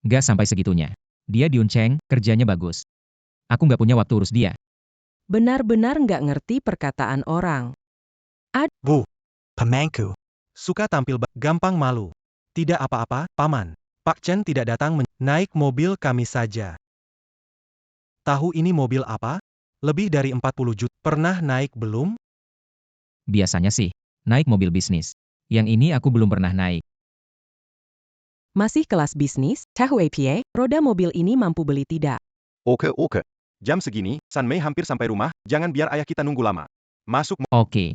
Nggak sampai segitunya. Dia di Yuncheng, kerjanya bagus. Aku nggak punya waktu urus dia. Benar-benar nggak ngerti perkataan orang. Bu. Pemangku. Suka tampil gampang malu. Tidak apa-apa, Paman. Pak Chen tidak datang naik mobil kami saja. Tahu ini mobil apa? Lebih dari 40 juta. Pernah naik belum? Biasanya sih, naik mobil bisnis. Yang ini aku belum pernah naik. Masih kelas bisnis, tahu APA, roda mobil ini mampu beli tidak? Oke. Jam segini, San Mei hampir sampai rumah, jangan biar ayah kita nunggu lama. Masuk. Oke.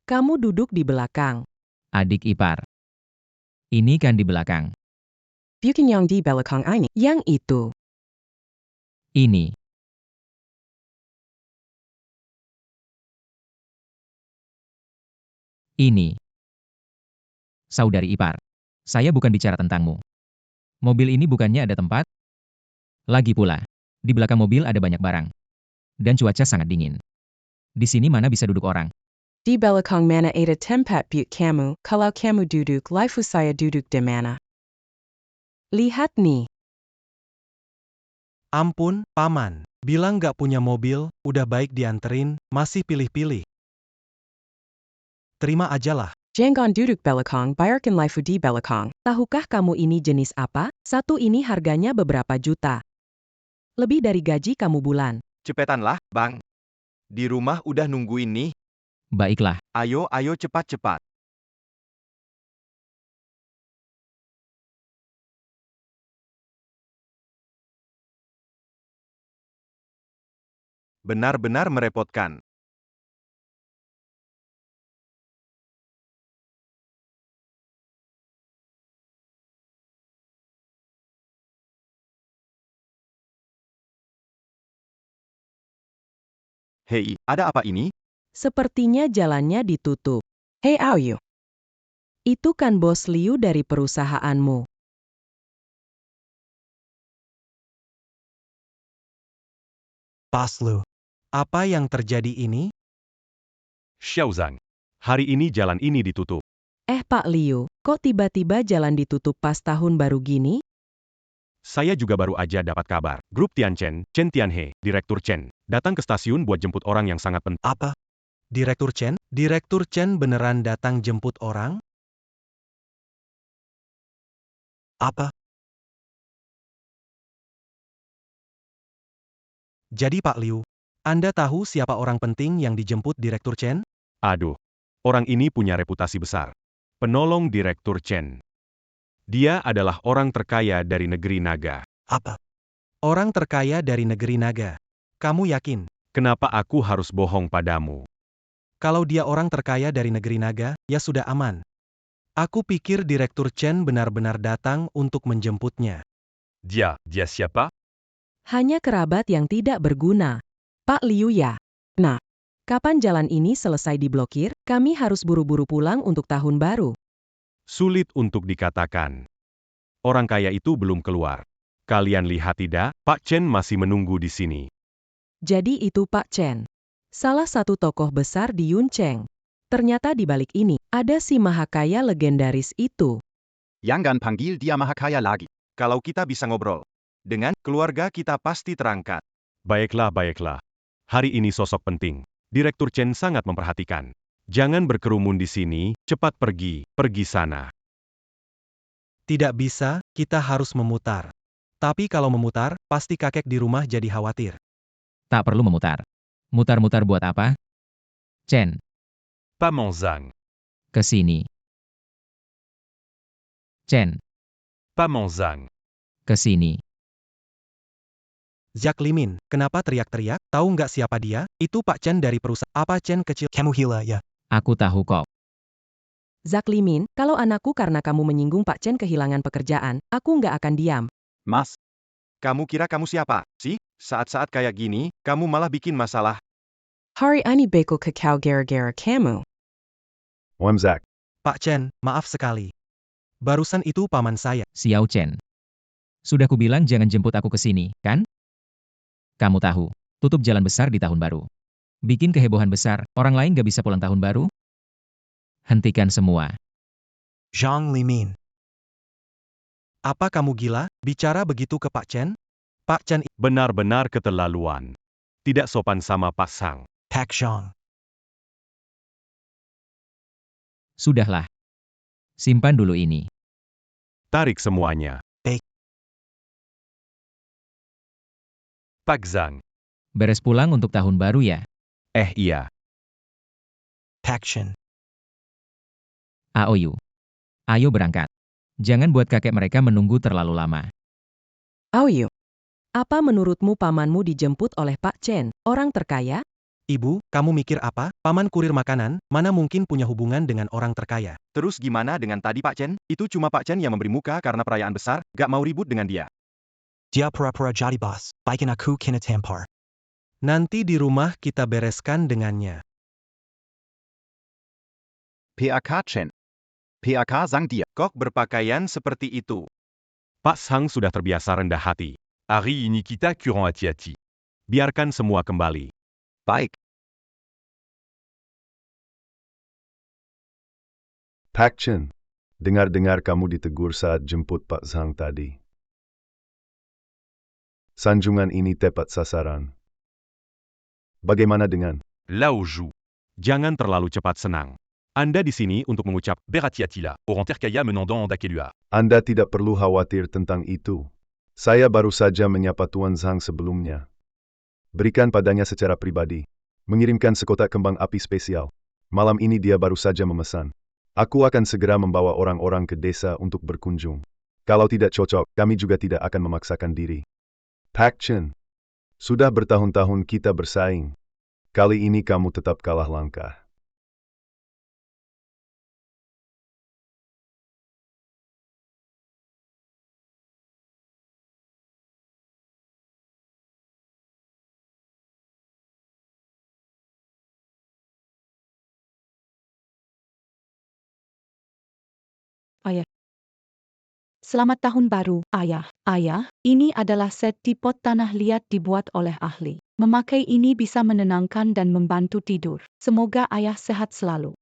Kamu duduk di belakang. Adik ipar. Ini kan di belakang. Bukan yang di belakang ini, yang itu. Ini. Ini. Saudari ipar. Saya bukan bicara tentangmu. Mobil ini bukannya ada tempat? Lagi pula, di belakang mobil ada banyak barang. Dan cuaca sangat dingin. Di sini mana bisa duduk orang? Di belakang mana ada tempat buat kamu, kalau kamu duduk, life saya duduk di mana? Lihat nih. Ampun, Paman. Bilang gak punya mobil, udah baik dianterin, masih pilih-pilih. Terima ajalah. Jangan duduk belakang, bayarkan life di belakang. Tahukah kamu ini jenis apa? Satu ini harganya beberapa juta. Lebih dari gaji kamu bulan. Cepetanlah, Bang. Di rumah udah nungguin nih. Baiklah. Ayo cepat-cepat. Benar-benar merepotkan. Hei, ada apa ini? Sepertinya jalannya ditutup. Hei Aoyu. Itu kan bos Liu dari perusahaanmu. Pas lu. Apa yang terjadi ini? Xiaozang. Hari ini jalan ini ditutup. Pak Liu, kok tiba-tiba jalan ditutup pas tahun baru gini? Saya juga baru aja dapat kabar. Grup Tianchen, Chen Tianhe, Direktur Chen, datang ke stasiun buat jemput orang yang sangat penting. Apa? Direktur Chen? Direktur Chen beneran datang jemput orang? Apa? Jadi Pak Liu, Anda tahu siapa orang penting yang dijemput Direktur Chen? Aduh, orang ini punya reputasi besar. Penolong Direktur Chen. Dia adalah orang terkaya dari negeri naga. Apa? Orang terkaya dari negeri naga. Kamu yakin? Kenapa aku harus bohong padamu? Kalau dia orang terkaya dari negeri naga, ya sudah aman. Aku pikir Direktur Chen benar-benar datang untuk menjemputnya. Dia siapa? Hanya kerabat yang tidak berguna. Pak Liu ya. Nah, Kapan jalan ini selesai diblokir? Kami harus buru-buru pulang untuk tahun baru. Sulit untuk dikatakan. Orang kaya itu belum keluar. Kalian lihat tidak, Pak Chen masih menunggu di sini. Jadi itu Pak Chen. Salah satu tokoh besar di Yuncheng. Ternyata di balik ini, ada si mahakaya legendaris itu. Jangan panggil dia mahakaya lagi. Kalau kita bisa ngobrol dengan keluarga kita pasti terangkat. Baiklah, baiklah. Hari ini sosok penting. Direktur Chen sangat memperhatikan. Jangan berkerumun di sini, cepat pergi sana. Tidak bisa, kita harus memutar. Tapi kalau memutar, pasti kakek di rumah jadi khawatir. Tak perlu memutar. Mutar-mutar buat apa? Chen, Paman Zhang. ke sini. Chen, Paman Zhang. ke sini. Jack Limin, kenapa teriak-teriak? Tahu nggak siapa dia? Itu Pak Chen dari perusahaan. Apa Chen kecil? Kamu gila ya? Aku tahu kok. Zak Limin, kalau anakku karena kamu menyinggung Pak Chen kehilangan pekerjaan, aku nggak akan diam. Mas, kamu kira kamu siapa sih? Saat-saat kayak gini, kamu malah bikin masalah. Hari ini beko kakao gara-gara kamu. Zak. Pak Chen, maaf sekali. Barusan itu paman saya. Xiao Chen. Sudah kubilang jangan jemput aku ke sini, kan? Kamu tahu, tutup jalan besar di tahun baru. Bikin kehebohan besar, orang lain gak bisa pulang tahun baru? Hentikan semua. Zhang Limin. Apa kamu gila? Bicara begitu ke Pak Chen? Pak Chen Benar-benar keterlaluan. Tidak sopan sama Pak Sang. Pak Zhang. Sudahlah. Simpan dulu ini. Tarik semuanya. Pak Zhang. Beres pulang untuk tahun baru ya? Iya. Pak Chen. Aoyu. Ayo berangkat. Jangan buat kakek mereka menunggu terlalu lama. Aoyu. Apa menurutmu pamanmu dijemput oleh Pak Chen, orang terkaya? Ibu, kamu mikir apa? Paman kurir makanan, mana mungkin punya hubungan dengan orang terkaya? Terus gimana dengan tadi Pak Chen? Itu cuma Pak Chen yang memberi muka karena perayaan besar, gak mau ribut dengan dia. Dia pura-pura jadi bos, bikin aku kena tampar. Nanti di rumah kita bereskan dengannya. PAK Chen. PAK Zhang dia. Kok berpakaian seperti itu? Pak Sang sudah terbiasa rendah hati. Hari ini kita kurang hati-hati. Biarkan semua kembali. Baik. Pak Chen, dengar-dengar kamu ditegur saat jemput Pak Zhang tadi. Sanjungan ini tepat sasaran. Bagaimana dengan Lao Zhu. Jangan terlalu cepat senang. Anda di sini untuk mengucap, Berhati-hatilah, orang terkaya menandang Dakelua. Anda tidak perlu khawatir tentang itu. Saya baru saja menyapa Tuan Zhang sebelumnya. Berikan padanya secara pribadi. Mengirimkan sekotak kembang api spesial. Malam ini dia baru saja memesan. Aku akan segera membawa orang-orang ke desa untuk berkunjung. Kalau tidak cocok, kami juga tidak akan memaksakan diri. Pak Chen, sudah bertahun-tahun kita bersaing. Kali ini kamu tetap kalah langkah. Ayah. Selamat tahun baru, ayah. Ayah, ini adalah set tipot tanah liat dibuat oleh ahli. Memakai ini bisa menenangkan dan membantu tidur. Semoga ayah sehat selalu.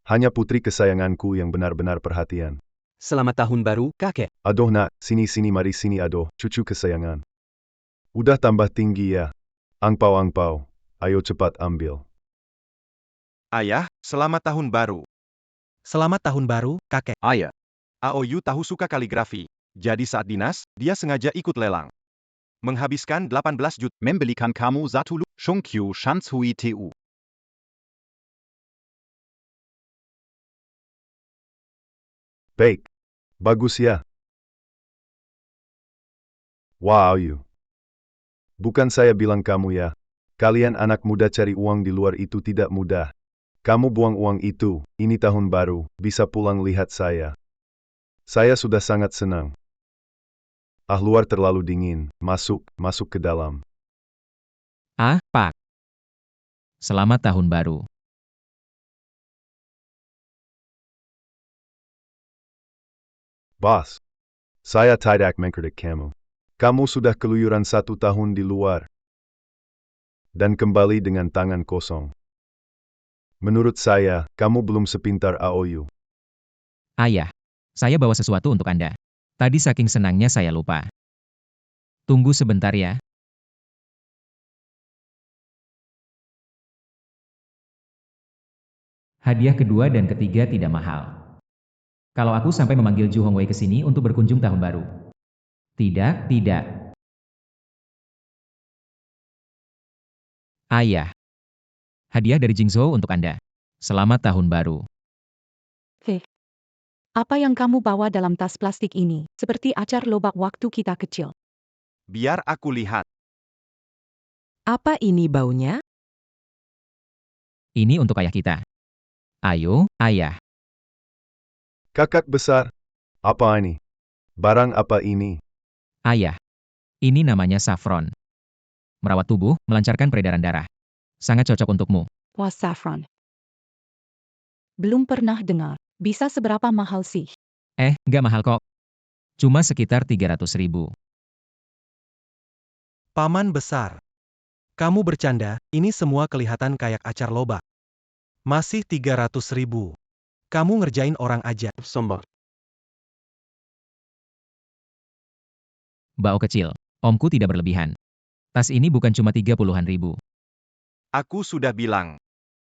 Hanya putri kesayanganku yang benar-benar perhatian. Selamat tahun baru, kakek. Aduh nak, sini mari sini aduh, cucu kesayangan. Udah tambah tinggi ya. Angpau, ayo cepat ambil. Ayah, selamat tahun baru. Selamat tahun baru, kakek. Ayah. Aoyu tahu suka kaligrafi. Jadi saat dinas, dia sengaja ikut lelang. Menghabiskan 18 juta. Membelikan kamu satu Shongqiu Shanshui TU. Baik. Bagus ya. Wow you. Bukan saya bilang kamu ya. Kalian anak muda cari uang di luar itu tidak mudah. Kamu buang uang itu, ini tahun baru, bisa pulang lihat saya. Saya sudah sangat senang. Luar terlalu dingin, masuk ke dalam. Ah, Pak. Selamat Tahun Baru. Bos, saya tidak mengkritik kamu. Kamu sudah keluyuran 1 tahun di luar. Dan kembali dengan tangan kosong. Menurut saya, kamu belum sepintar Aoyu. Ayah, saya bawa sesuatu untuk Anda. Tadi saking senangnya saya lupa. Tunggu sebentar ya. Hadiah kedua dan ketiga tidak mahal. Kalau aku sampai memanggil Ju Hongwei ke sini untuk berkunjung tahun baru. Tidak, tidak. Ayah. Hadiah dari Jingzhou untuk Anda. Selamat Tahun Baru. Apa yang kamu bawa dalam tas plastik ini? Seperti acar lobak waktu kita kecil. Biar aku lihat. Apa ini baunya? Ini untuk ayah kita. Ayo, ayah. Kakak besar. Apa ini? Barang apa ini? Ayah. Ini namanya saffron. Merawat tubuh, melancarkan peredaran darah. Sangat cocok untukmu. Wah, saffron. Belum pernah dengar. Bisa seberapa mahal sih? Nggak mahal kok. Cuma sekitar 300.000. Paman besar. Kamu bercanda, ini semua kelihatan kayak acar lobak. Masih 300.000. Kamu ngerjain orang aja. Sombong. Bao kecil. Omku tidak berlebihan. Tas ini bukan cuma 30-an ribu. Aku sudah bilang.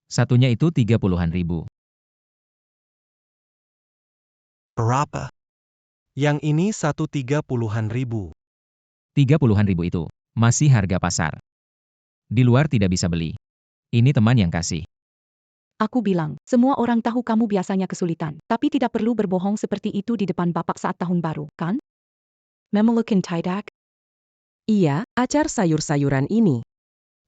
Satunya itu 30-an ribu. Berapa? Yang ini 130-an ribu. 30-an ribu itu masih harga pasar. Di luar tidak bisa beli. Ini teman yang kasih. Aku bilang, semua orang tahu kamu biasanya kesulitan, tapi tidak perlu berbohong seperti itu di depan bapak saat tahun baru, kan? Memelukin tidak? Iya, acar sayur-sayuran ini.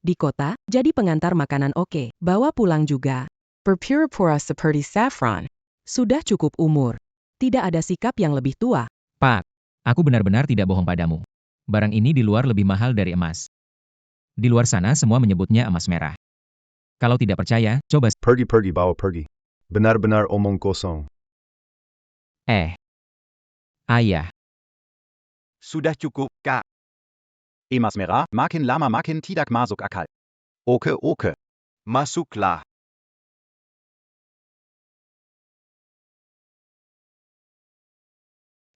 Di kota, jadi pengantar makanan oke. Bawa pulang juga. Berpura-pura seperti saffron. Sudah cukup umur. Tidak ada sikap yang lebih tua. Pak, aku benar-benar tidak bohong padamu. Barang ini di luar lebih mahal dari emas. Di luar sana semua menyebutnya emas merah. Kalau tidak percaya, coba. Pergi bawa pergi. Benar-benar omong kosong. Ayah. Sudah cukup, Kak. Emas merah, makin lama makin tidak masuk akal. Oke. Masuklah.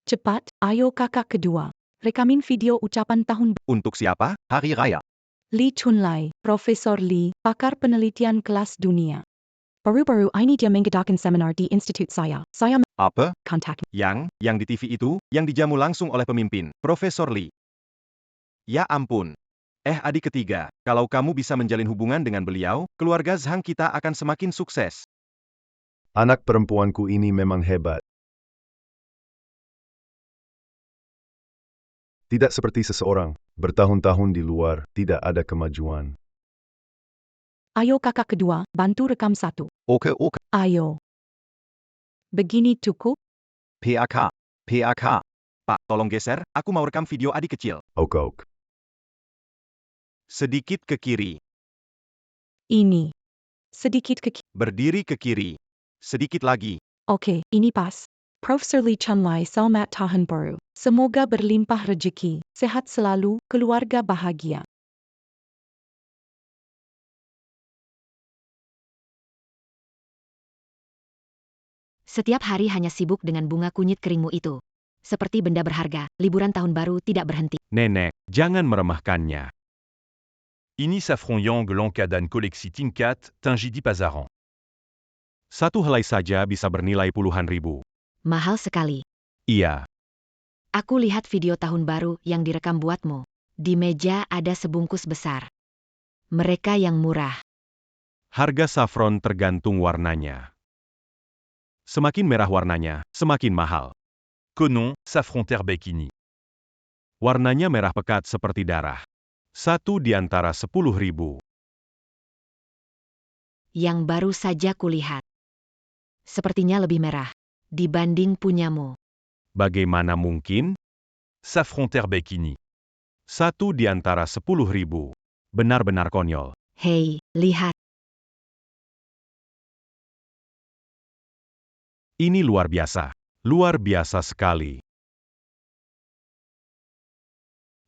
Cepat, ayo kakak kedua. Rekamin video ucapan tahun Untuk siapa? Hari Raya. Li Chunlai, Profesor Li, pakar penelitian kelas dunia. Baru-baru ini dia mengadakan seminar di institut saya. Saya Apa? kontak. Yang di TV itu, yang dijamu langsung oleh pemimpin, Profesor Lee. Ya ampun. Adik ketiga, kalau kamu bisa menjalin hubungan dengan beliau, keluarga Zhang kita akan semakin sukses. Anak perempuanku ini memang hebat. Tidak seperti seseorang, bertahun-tahun di luar, tidak ada kemajuan. Ayo kakak kedua, bantu rekam satu. Oke. Ayo. Begini cukup? PAK. Pak, tolong geser, aku mau rekam video adik kecil. Ok. Sedikit ke kiri. Ini. Sedikit ke Berdiri ke kiri. Sedikit lagi. Oke, ini pas. Profesor Li Chunlai selamat tahun baru. Semoga berlimpah rezeki, sehat selalu, keluarga bahagia. Setiap hari hanya sibuk dengan bunga kunyit keringmu itu. Seperti benda berharga, liburan tahun baru tidak berhenti. Nenek, jangan meremehkannya. Ini saffron yang Lankadan koleksi tingkat, tinggi di pasaran. Satu helai saja bisa bernilai puluhan ribu. Mahal sekali. Iya. Aku lihat video tahun baru yang direkam buatmu. Di meja ada sebungkus besar. Mereka yang murah. Harga saffron tergantung warnanya. Semakin merah warnanya, semakin mahal. Conon, saffron terbekini. Warnanya merah pekat seperti darah. Satu di antara 10.000. Yang baru saja kulihat. Sepertinya lebih merah dibanding punyamu. Bagaimana mungkin? Saffron terbekini. Satu di antara 10.000. Benar-benar konyol. Hei, lihat. Ini luar biasa. Luar biasa sekali.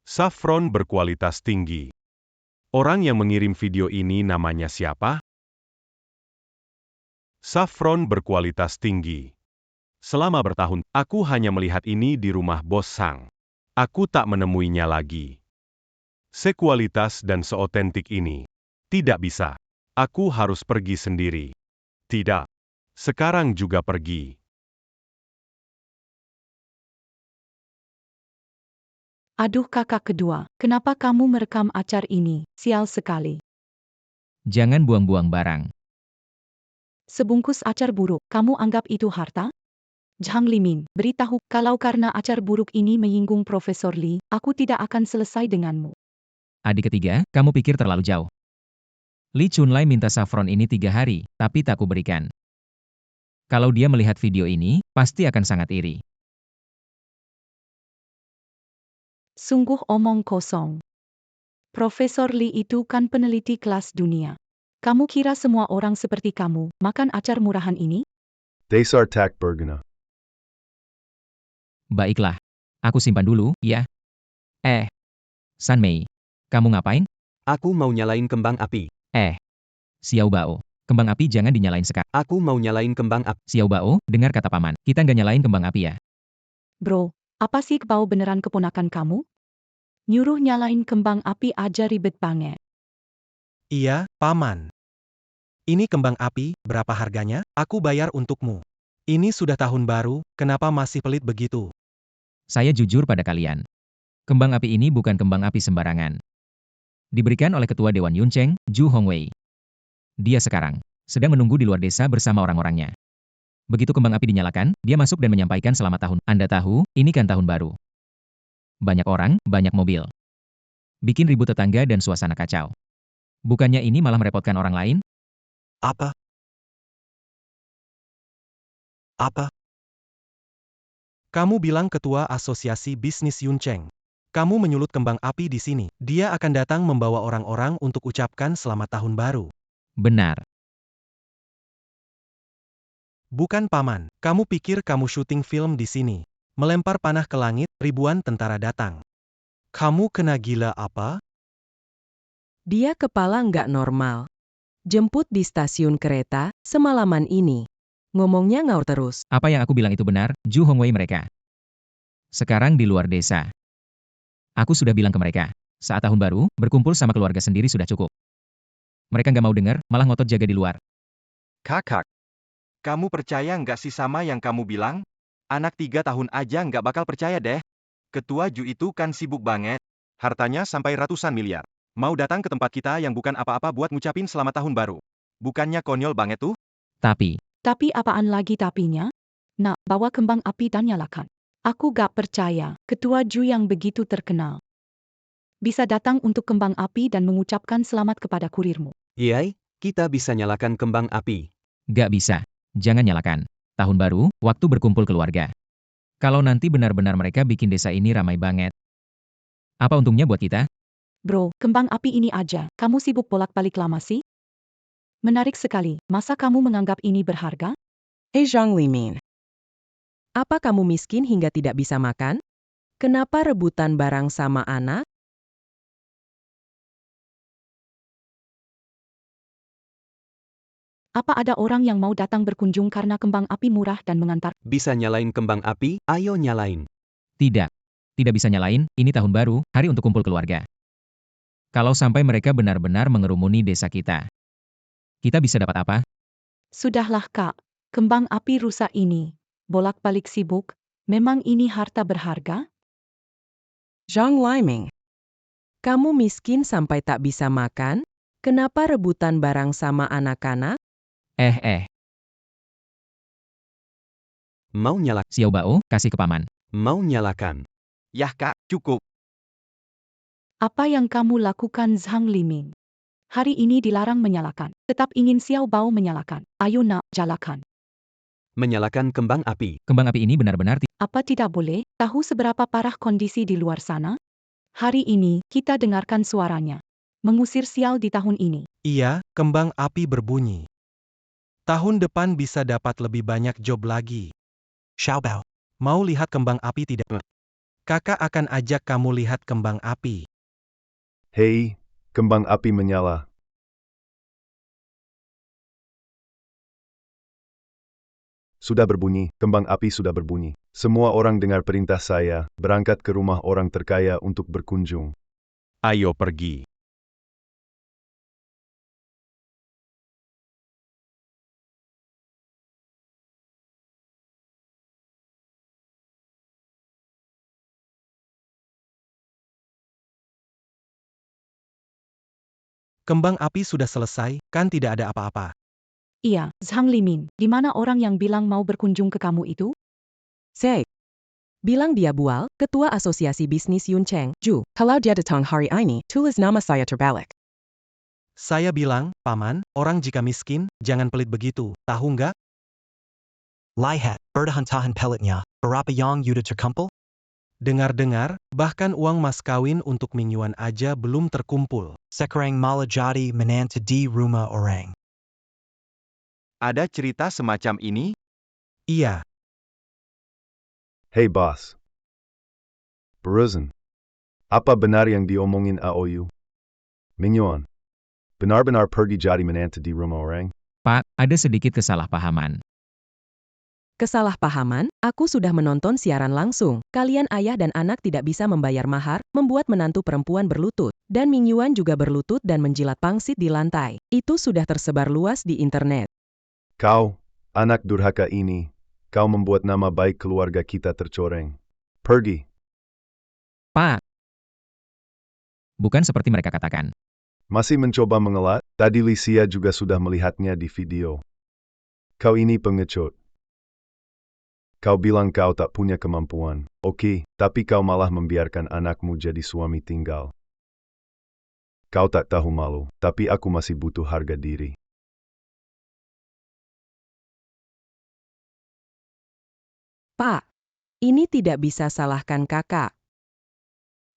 Saffron berkualitas tinggi. Orang yang mengirim video ini namanya siapa? Saffron berkualitas tinggi. Selama bertahun, aku hanya melihat ini di rumah Bos Sang. Aku tak menemuinya lagi. Sekualitas dan seotentik ini. Tidak bisa. Aku harus pergi sendiri. Tidak. Sekarang juga pergi. Aduh kakak kedua, kenapa kamu merekam acar ini? Sial sekali. Jangan buang-buang barang. Sebungkus acar buruk, kamu anggap itu harta? Zhang Limin, beritahu, kalau karena acar buruk ini menyinggung Profesor Li, aku tidak akan selesai denganmu. Adik ketiga, kamu pikir terlalu jauh. Li Chunlai minta saffron ini 3 hari, tapi tak kuberikan. Kalau dia melihat video ini, pasti akan sangat iri. Sungguh omong kosong. Profesor Li itu kan peneliti kelas dunia. Kamu kira semua orang seperti kamu makan acar murahan ini? Dasar tak berguna. Baiklah. Aku simpan dulu, ya. San Mei. Kamu ngapain? Aku mau nyalain kembang api. Xiao Bao. Kembang api jangan dinyalain sekarang. Aku mau nyalain kembang api. Xiao Bao, dengar kata paman. Kita nggak nyalain kembang api ya. Bro, apa sih bau beneran keponakan kamu? Nyuruh nyalain kembang api aja ribet banget. Iya, Paman. Ini kembang api, berapa harganya? Aku bayar untukmu. Ini sudah tahun baru, kenapa masih pelit begitu? Saya jujur pada kalian. Kembang api ini bukan kembang api sembarangan. Diberikan oleh Ketua Dewan Yuncheng, Zhu Hongwei. Dia sekarang sedang menunggu di luar desa bersama orang-orangnya. Begitu kembang api dinyalakan, dia masuk dan menyampaikan selamat tahun. Anda tahu, ini kan tahun baru. Banyak orang, banyak mobil. Bikin ribut tetangga dan suasana kacau. Bukannya ini malah merepotkan orang lain? Apa? Kamu bilang ketua asosiasi bisnis Yuncheng. Kamu menyulut kembang api di sini. Dia akan datang membawa orang-orang untuk ucapkan selamat tahun baru. Benar. Bukan Paman, kamu pikir kamu syuting film di sini. Melempar panah ke langit, ribuan tentara datang. Kamu kena gila apa? Dia kepala nggak normal. Jemput di stasiun kereta, semalaman ini. Ngomongnya ngaur terus. Apa yang aku bilang itu benar, Zhu Hongwei mereka. Sekarang di luar desa. Aku sudah bilang ke mereka, saat tahun baru, berkumpul sama keluarga sendiri sudah cukup. Mereka nggak mau dengar, malah ngotot jaga di luar. Kakak, kamu percaya nggak sih sama yang kamu bilang? Anak 3 tahun aja nggak bakal percaya deh. Ketua Ju itu kan sibuk banget. Hartanya sampai ratusan miliar. Mau datang ke tempat kita yang bukan apa-apa buat ngucapin selamat tahun baru. Bukannya konyol banget tuh? Tapi apaan lagi tapinya? Nak, bawa kembang api dan nyalakan. Aku gak percaya, Ketua Ju yang begitu terkenal bisa datang untuk kembang api dan mengucapkan selamat kepada kurirmu. Yai, kita bisa nyalakan kembang api. Nggak bisa. Jangan nyalakan. Tahun baru, waktu berkumpul keluarga. Kalau nanti benar-benar mereka bikin desa ini ramai banget. Apa untungnya buat kita? Bro, kembang api ini aja, kamu sibuk bolak-balik lama sih? Menarik sekali, masa kamu menganggap ini berharga? Hei Zhang Limin. Apa kamu miskin hingga tidak bisa makan? Kenapa rebutan barang sama anak? Apa ada orang yang mau datang berkunjung karena kembang api murah dan mengantar? Bisa nyalain kembang api? Ayo nyalain. Tidak. Tidak bisa nyalain, ini tahun baru, hari untuk kumpul keluarga. Kalau sampai mereka benar-benar mengerumuni desa kita. Kita bisa dapat apa? Sudahlah kak, kembang api rusak ini. Bolak-balik sibuk, memang ini harta berharga? Zhang Liming. Kamu miskin sampai tak bisa makan? Kenapa rebutan barang sama anak-anak? Mau nyalakan? Xiao Bao, kasih ke paman. Mau nyalakan? Yah kak, cukup. Apa yang kamu lakukan Zhang Liming? Hari ini dilarang menyalakan. Tetap ingin Xiao Bao menyalakan. Ayo nak, jalakan. Menyalakan kembang api. Kembang api ini benar-benar Apa tidak boleh? Tahu seberapa parah kondisi di luar sana? Hari ini, kita dengarkan suaranya. Mengusir sial di tahun ini. Iya, kembang api berbunyi. Tahun depan bisa dapat lebih banyak job lagi. Xiaobao, mau lihat kembang api tidak? Kakak akan ajak kamu lihat kembang api. Hei, kembang api menyala. Sudah berbunyi, kembang api sudah berbunyi. Semua orang dengar perintah saya, berangkat ke rumah orang terkaya untuk berkunjung. Ayo pergi. Kembang api sudah selesai, kan tidak ada apa-apa. Iya, Zhang Limin, di mana orang yang bilang mau berkunjung ke kamu itu? Say. Bilang dia Bual, Ketua Asosiasi Bisnis Yun Cheng, Ju. Kalau dia datang hari ini, tulis nama saya terbalik. Saya bilang, Paman, orang jika miskin, jangan pelit begitu, tahu nggak? Lihat, berdahan-tahan pelitnya, berapa yang yuda terkumpul? Dengar-dengar, bahkan uang mas kawin untuk Ming Yuan aja belum terkumpul. Sekarang malah jadi menantu di rumah orang. Ada cerita semacam ini? Iya, Hei bos. Berusan. Apa benar yang diomongin AOU? Ming Yuan. Benar-benar pergi jadi menantu di rumah orang? Pak, ada sedikit kesalahpahaman. Kesalahpahaman, aku sudah menonton siaran langsung. Kalian ayah dan anak tidak bisa membayar mahar, membuat menantu perempuan berlutut. Dan Ming Yuan juga berlutut dan menjilat pangsit di lantai. Itu sudah tersebar luas di internet. Kau, anak durhaka ini, kau membuat nama baik keluarga kita tercoreng. Pergi. Pak! Bukan seperti mereka katakan. Masih mencoba mengelak, tadi Lysia juga sudah melihatnya di video. Kau ini pengecut. Kau bilang kau tak punya kemampuan. Oke, tapi kau malah membiarkan anakmu jadi suami tinggal. Kau tak tahu malu, tapi aku masih butuh harga diri. Pak, ini tidak bisa salahkan kakak.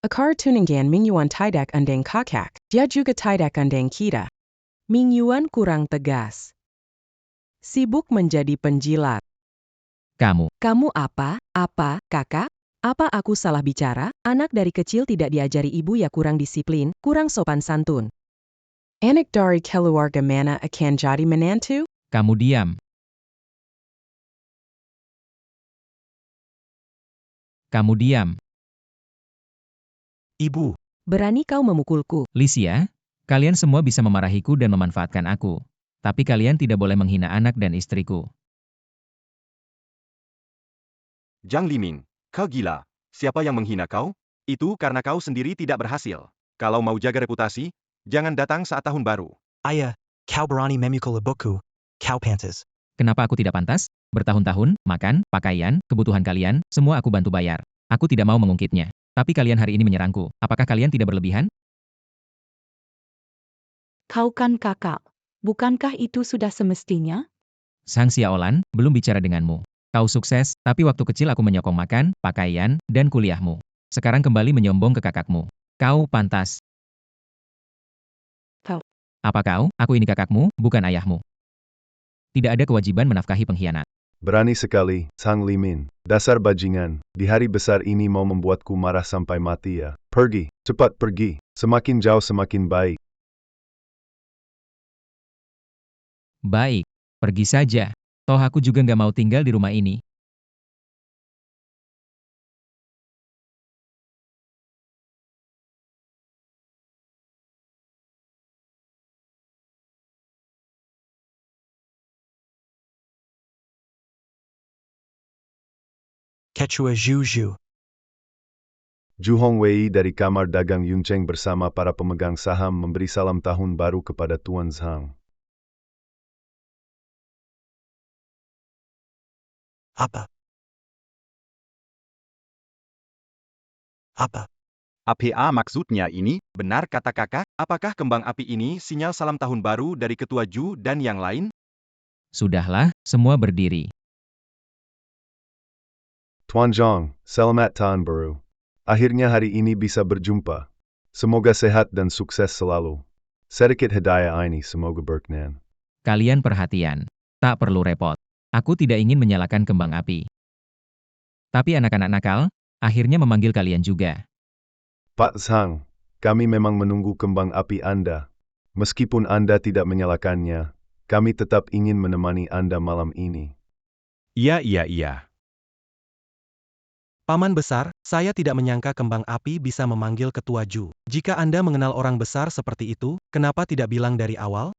Akar tuningan Ming Yuan tidak andeng kakak, dia juga tidak andeng kita. Ming Yuan kurang tegas. Sibuk menjadi penjilat. Kamu, Kamu apa, kakak? Apa aku salah bicara? Anak dari kecil tidak diajari ibu ya kurang disiplin, kurang sopan santun. Anak dari keluarga mana akan jadi menantu? kamu diam. Kamu diam. Ibu. Berani kau memukulku. Lysia, kalian semua bisa memarahiku dan memanfaatkan aku. Tapi kalian tidak boleh menghina anak dan istriku. Zhang Limin, kau gila. Siapa yang menghina kau? Itu karena kau sendiri tidak berhasil. Kalau mau jaga reputasi, jangan datang saat tahun baru. Ayah, kau berani memukul ibuku. Kau pantas. Kenapa aku tidak pantas? Bertahun-tahun, makan, pakaian, kebutuhan kalian, semua aku bantu bayar. Aku tidak mau mengungkitnya. Tapi kalian hari ini menyerangku. Apakah kalian tidak berlebihan? Kau kan kakak. Bukankah itu sudah semestinya? Sang Xiaolan, belum bicara denganmu. Kau sukses, tapi waktu kecil aku menyokong makan, pakaian, dan kuliahmu. Sekarang kembali menyombong ke kakakmu. Kau pantas. Kau. Apa kau? Aku ini kakakmu, bukan ayahmu. Tidak ada kewajiban menafkahi pengkhianat. Berani sekali, Zhang Limin. Dasar bajingan, di hari besar ini mau membuatku marah sampai mati ya. Pergi, cepat pergi. Semakin jauh semakin baik. Baik, pergi saja. Toh aku juga nggak mau tinggal di rumah ini. Quechua Juju. Ju Hongwei dari Kamar Dagang Yuncheng bersama para pemegang saham memberi salam tahun baru kepada Tuan Zhang. Apa? Apa? APA maksudnya ini, benar kata kakak? Apakah kembang api ini sinyal salam tahun baru dari Ketua Ju dan yang lain? Sudahlah, semua berdiri. Tuan Zhang, selamat tahun baru. Akhirnya hari ini bisa berjumpa. Semoga sehat dan sukses selalu. Sedikit hadiah ini semoga berkenan. Kalian perhatian. Tak perlu repot. Aku tidak ingin menyalakan kembang api. Tapi anak-anak nakal, akhirnya memanggil kalian juga. Pak Zhang, kami memang menunggu kembang api Anda. Meskipun Anda tidak menyalakannya, kami tetap ingin menemani Anda malam ini. Iya. Paman besar, saya tidak menyangka kembang api bisa memanggil ketua Ju. Jika Anda mengenal orang besar seperti itu, kenapa tidak bilang dari awal?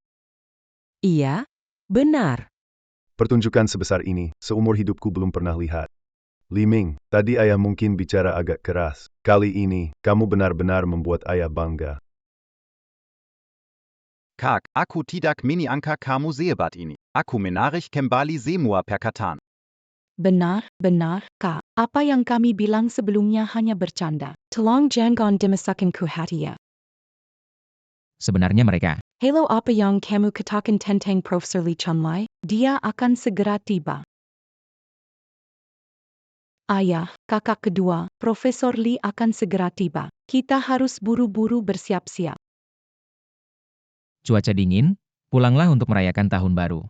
Iya, benar. Pertunjukan sebesar ini, seumur hidupku belum pernah lihat. Li Ming, tadi ayah mungkin bicara agak keras. Kali ini, kamu benar-benar membuat ayah bangga. Kak, aku tidak menyangka kamu sehebat ini. Aku menarik kembali semua perkataan. Benar, Kak. Apa yang kami bilang sebelumnya hanya bercanda. Tolong jangan dimasukkan ke hati ya. Sebenarnya mereka. Halo apa yang kamu katakan tentang Profesor Lee Chunlai? Dia akan segera tiba. Ayah, kakak kedua, Profesor Lee akan segera tiba. Kita harus buru-buru bersiap-siap. Cuaca dingin, pulanglah untuk merayakan tahun baru.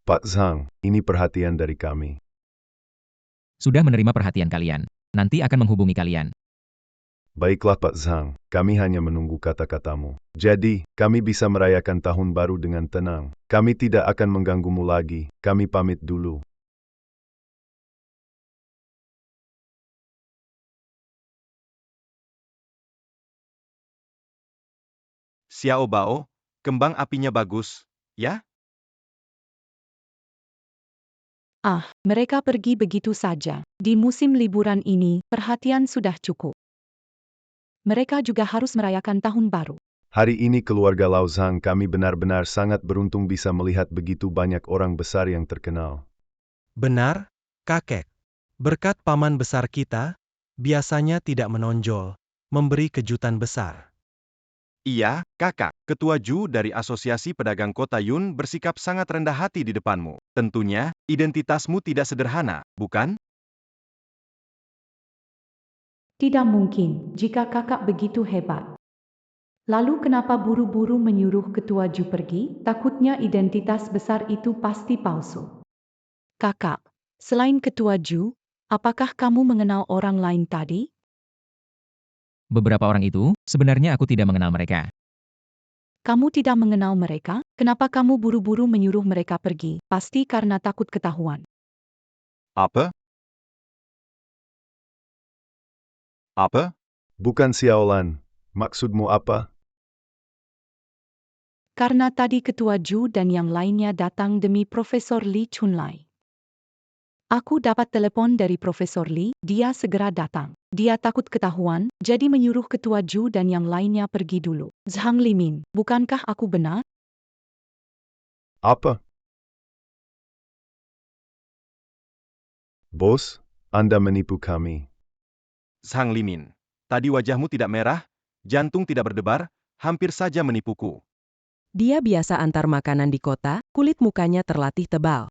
Pak Zhang, ini perhatian dari kami. Sudah menerima perhatian kalian. Nanti akan menghubungi kalian. Baiklah Pak Zhang, kami hanya menunggu kata-katamu. Jadi, kami bisa merayakan tahun baru dengan tenang. Kami tidak akan mengganggumu lagi, kami pamit dulu. Xiao Bao, kembang apinya bagus, ya? Mereka pergi begitu saja. Di musim liburan ini, perhatian sudah cukup. Mereka juga harus merayakan tahun baru. Hari ini keluarga Lao Zhang kami benar-benar sangat beruntung bisa melihat begitu banyak orang besar yang terkenal. Benar, kakek. Berkat paman besar kita, biasanya tidak menonjol, memberi kejutan besar. Iya, kakak. Ketua Ju dari Asosiasi Pedagang Kota Yun bersikap sangat rendah hati di depanmu. Tentunya, identitasmu tidak sederhana, bukan? Tidak mungkin, jika kakak begitu hebat. Lalu kenapa buru-buru menyuruh ketua Ju pergi? Takutnya identitas besar itu pasti palsu. Kakak, selain ketua Ju, apakah kamu mengenal orang lain tadi? Beberapa orang itu, sebenarnya aku tidak mengenal mereka. Kamu tidak mengenal mereka? Kenapa kamu buru-buru menyuruh mereka pergi? Pasti karena takut ketahuan. Apa? Apa? Bukan Xiaolan, maksudmu apa? Karena tadi ketua Ju dan yang lainnya datang demi Profesor Lee Chunlai. Aku dapat telepon dari Profesor Lee, dia segera datang. Dia takut ketahuan, jadi menyuruh ketua Ju dan yang lainnya pergi dulu. Zhang Limin, bukankah aku benar? Apa? Bos, Anda menipu kami. Zhang Limin. Tadi wajahmu tidak merah, jantung tidak berdebar, hampir saja menipuku. Dia biasa antar makanan di kota, kulit mukanya terlatih tebal.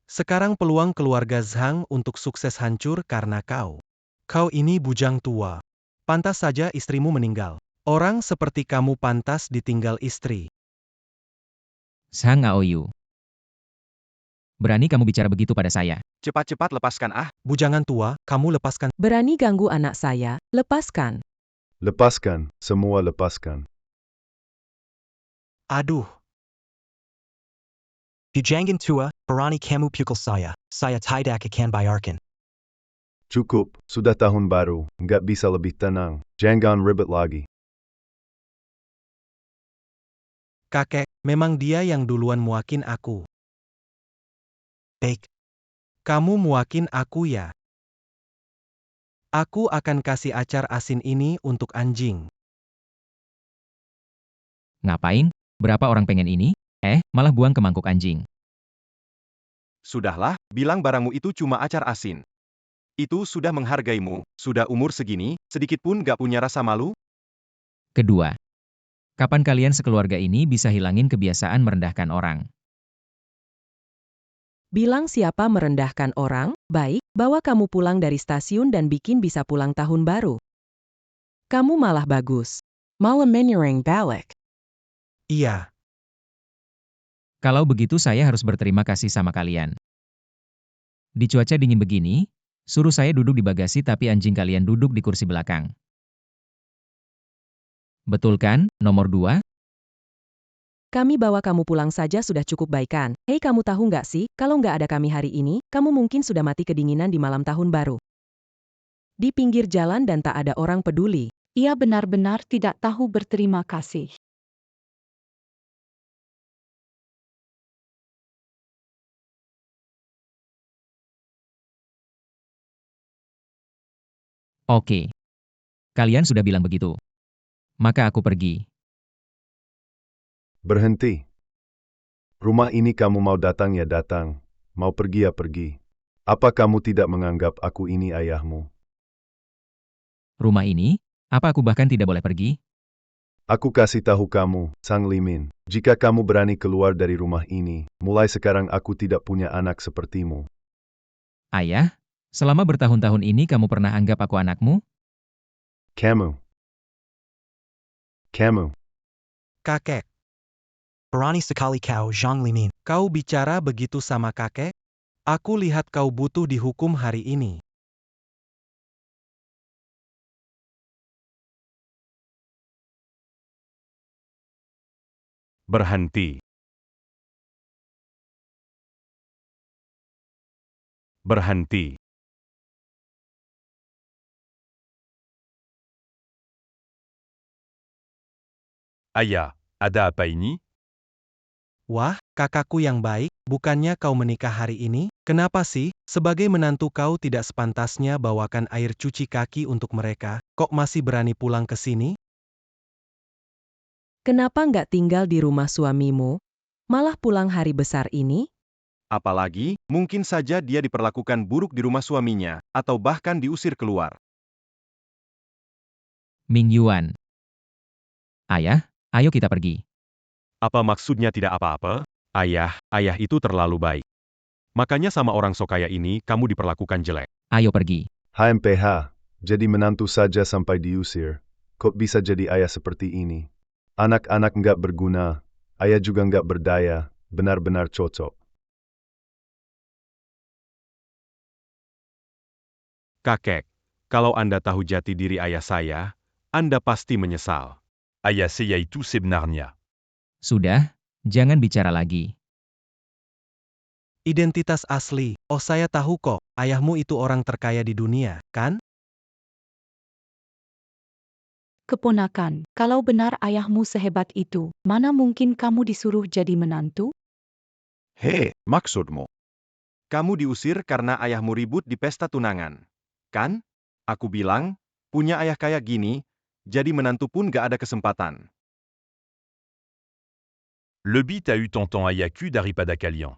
Sekarang peluang keluarga Zhang untuk sukses hancur karena kau. Kau ini bujang tua. Pantas saja istrimu meninggal. Orang seperti kamu pantas ditinggal istri. Zhang Aoyu. Berani kamu bicara begitu pada saya? Cepat-cepat lepaskan Bujangan tua, kamu lepaskan. Berani ganggu anak saya, lepaskan. Lepaskan, semua lepaskan. Aduh. Bujangan tua, berani kamu pukul saya tidak akan bayarkan. Cukup, sudah tahun baru, nggak bisa lebih tenang. Jangan ribet lagi. Kakek, memang dia yang duluan muakin aku. Baik. Kamu muakin aku ya? Aku akan kasih acar asin ini untuk anjing. Ngapain? Berapa orang pengen ini? Malah buang ke mangkuk anjing. Sudahlah, bilang barangmu itu cuma acar asin. Itu sudah menghargaimu. Sudah umur segini, sedikit pun gak punya rasa malu? Kedua, kapan kalian sekeluarga ini bisa hilangin kebiasaan merendahkan orang? Bilang siapa merendahkan orang? Baik, bawa kamu pulang dari stasiun dan bikin bisa pulang tahun baru. Kamu malah bagus. Malah menyerang balik. Iya. Kalau begitu saya harus berterima kasih sama kalian. Di cuaca dingin begini, suruh saya duduk di bagasi tapi anjing kalian duduk di kursi belakang. Betul kan, nomor 2? Kami bawa kamu pulang saja sudah cukup baik kan? Hei kamu tahu nggak sih, kalau nggak ada kami hari ini, kamu mungkin sudah mati kedinginan di malam tahun baru. Di pinggir jalan dan tak ada orang peduli. Ia benar-benar tidak tahu berterima kasih. Oke. Kalian sudah bilang begitu. Maka aku pergi. Berhenti. Rumah ini kamu mau datang ya datang, mau pergi ya pergi. Apa kamu tidak menganggap aku ini ayahmu? Rumah ini? Apa aku bahkan tidak boleh pergi? Aku kasih tahu kamu, Sang Limin, jika kamu berani keluar dari rumah ini, mulai sekarang aku tidak punya anak sepertimu. Ayah, selama bertahun-tahun ini kamu pernah anggap aku anakmu? Kamu. Kakek, Berani sekali kau, Zhang Limin. kau bicara begitu sama kakek? Aku lihat kau butuh dihukum hari ini. Berhenti. Berhenti. Ayah, ada apa ini? Wah, kakakku yang baik, bukannya kau menikah hari ini? Kenapa sih, sebagai menantu kau tidak sepantasnya bawakan air cuci kaki untuk mereka? Kok masih berani pulang ke sini? Kenapa nggak tinggal di rumah suamimu? Malah pulang hari besar ini? Apalagi, mungkin saja dia diperlakukan buruk di rumah suaminya, atau bahkan diusir keluar. Ming Yuan. Ayah, ayo kita pergi. Apa maksudnya tidak apa-apa? Ayah itu terlalu baik. Makanya sama orang so kaya ini, kamu diperlakukan jelek. Ayo pergi. HMPH, jadi menantu saja sampai diusir. Kok bisa jadi ayah seperti ini? Anak-anak nggak berguna, ayah juga nggak berdaya, benar-benar cocok. Kakek, kalau Anda tahu jati diri ayah saya, Anda pasti menyesal. Ayah saya itu sebenarnya. Sudah, jangan bicara lagi. Identitas asli. Oh, saya tahu kok, ayahmu itu orang terkaya di dunia, kan? Keponakan, kalau benar ayahmu sehebat itu, mana mungkin kamu disuruh jadi menantu? Hei, maksudmu? Kamu diusir karena ayahmu ribut di pesta tunangan. Kan? Aku bilang, punya ayah kayak gini, jadi menantu pun gak ada kesempatan. Lebih a eu tonton ayaku daripada kalian.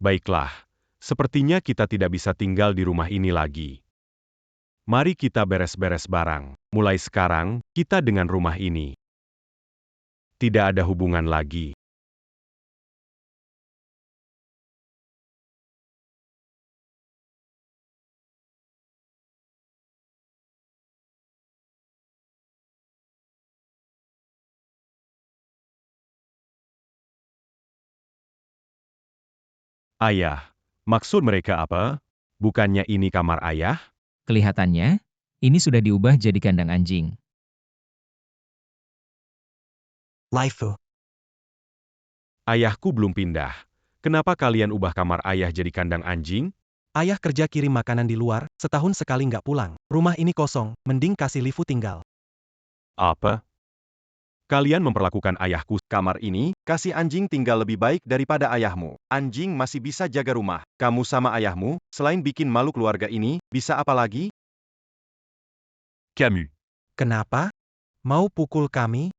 Baiklah, sepertinya kita tidak bisa tinggal di rumah ini lagi. Mari kita beres-beres barang. Mulai sekarang, kita dengan rumah ini tidak ada hubungan lagi. Ayah, maksud mereka apa? Bukannya ini kamar ayah? Kelihatannya, ini sudah diubah jadi kandang anjing. Laifu. Ayahku belum pindah. Kenapa kalian ubah kamar ayah jadi kandang anjing? Ayah kerja kirim makanan di luar, setahun sekali nggak pulang. Rumah ini kosong, mending kasih Lifu tinggal. Apa? Kalian memperlakukan ayahku. Kamar ini, kasih anjing tinggal lebih baik daripada ayahmu. Anjing masih bisa jaga rumah. Kamu sama ayahmu, selain bikin malu keluarga ini, bisa apa lagi? Camus. Kenapa? Mau pukul kami?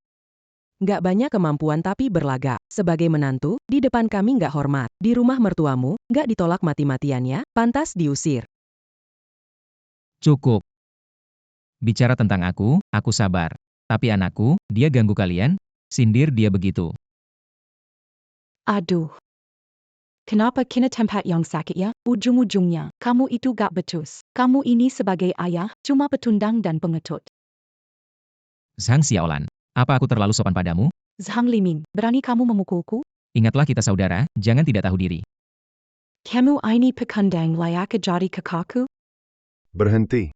Nggak banyak kemampuan tapi berlagak. Sebagai menantu, di depan kami nggak hormat. Di rumah mertuamu, nggak ditolak mati-matiannya, pantas diusir. Cukup. Bicara tentang aku sabar. Tapi anakku, dia ganggu kalian? Sindir dia begitu. Aduh. Kenapa kena tempat yang sakit ya? Ujung-ujungnya, kamu itu gak becus. Kamu ini sebagai ayah, cuma petundang dan pengecut. Zhang Xiaolan, apa aku terlalu sopan padamu? Zhang Limin, berani kamu memukulku? Ingatlah kita saudara, jangan tidak tahu diri. Kamu ini pekundang layak jadi kakakku? Berhenti.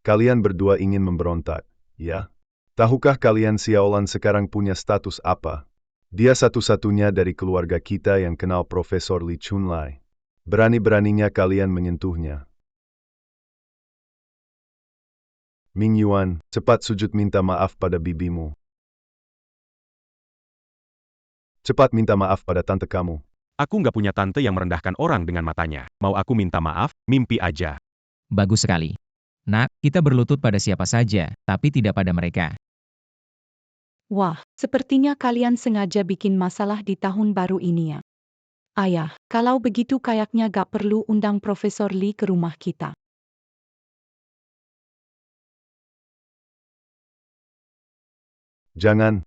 Kalian berdua ingin memberontak, ya? Tahukah kalian Xiaolan sekarang punya status apa? Dia satu-satunya dari keluarga kita yang kenal Profesor Li Chunlai. Berani-beraninya kalian menyentuhnya. Ming Yuan, cepat sujud minta maaf pada bibimu. Cepat minta maaf pada tante kamu. Aku nggak punya tante yang merendahkan orang dengan matanya. Mau aku minta maaf, mimpi aja. Bagus sekali. Nak, kita berlutut pada siapa saja, tapi tidak pada mereka. Wah, sepertinya kalian sengaja bikin masalah di tahun baru ini ya. Ayah, kalau begitu kayaknya gak perlu undang Profesor Lee ke rumah kita. Jangan.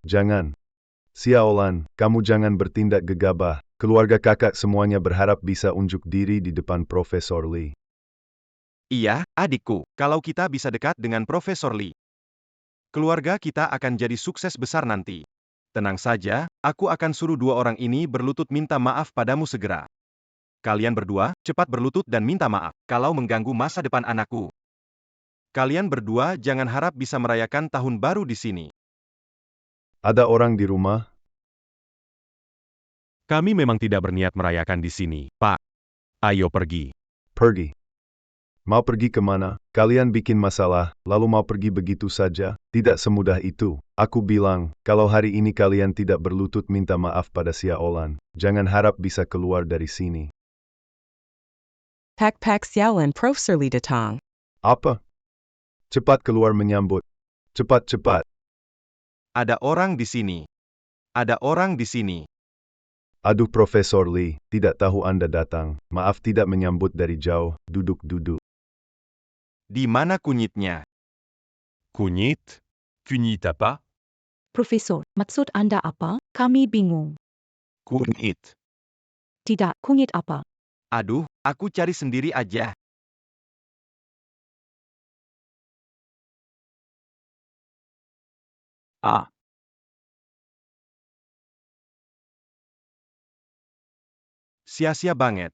Xiaolan, kamu jangan bertindak gegabah. Keluarga kakak semuanya berharap bisa unjuk diri di depan Profesor Lee. Iya, adikku, kalau kita bisa dekat dengan Profesor Lee, keluarga kita akan jadi sukses besar nanti. Tenang saja, aku akan suruh dua orang ini berlutut minta maaf padamu segera. Kalian berdua, cepat berlutut dan minta maaf, kalau mengganggu masa depan anakku. Kalian berdua jangan harap bisa merayakan tahun baru di sini. Ada orang di rumah? Kami memang tidak berniat merayakan di sini, Pak. Ayo pergi. Pergi. Mau pergi kemana? Kalian bikin masalah, lalu mau pergi begitu saja? Tidak semudah itu. Aku bilang, kalau hari ini kalian tidak berlutut minta maaf pada Xiaolan, jangan harap bisa keluar dari sini. Pak Xiaolan Profesor Li Datang. Apa? Cepat keluar menyambut. Cepat. Ada orang di sini. Ada orang di sini. Aduh Profesor Lee, tidak tahu Anda datang. Maaf tidak menyambut dari jauh, duduk. Di mana kunyitnya? Kunyit? Kunyit apa? Profesor, maksud Anda apa? Kami bingung. Kunyit. Tidak, kunyit apa? Aduh, aku cari sendiri aja. Ah. Sia-sia banget.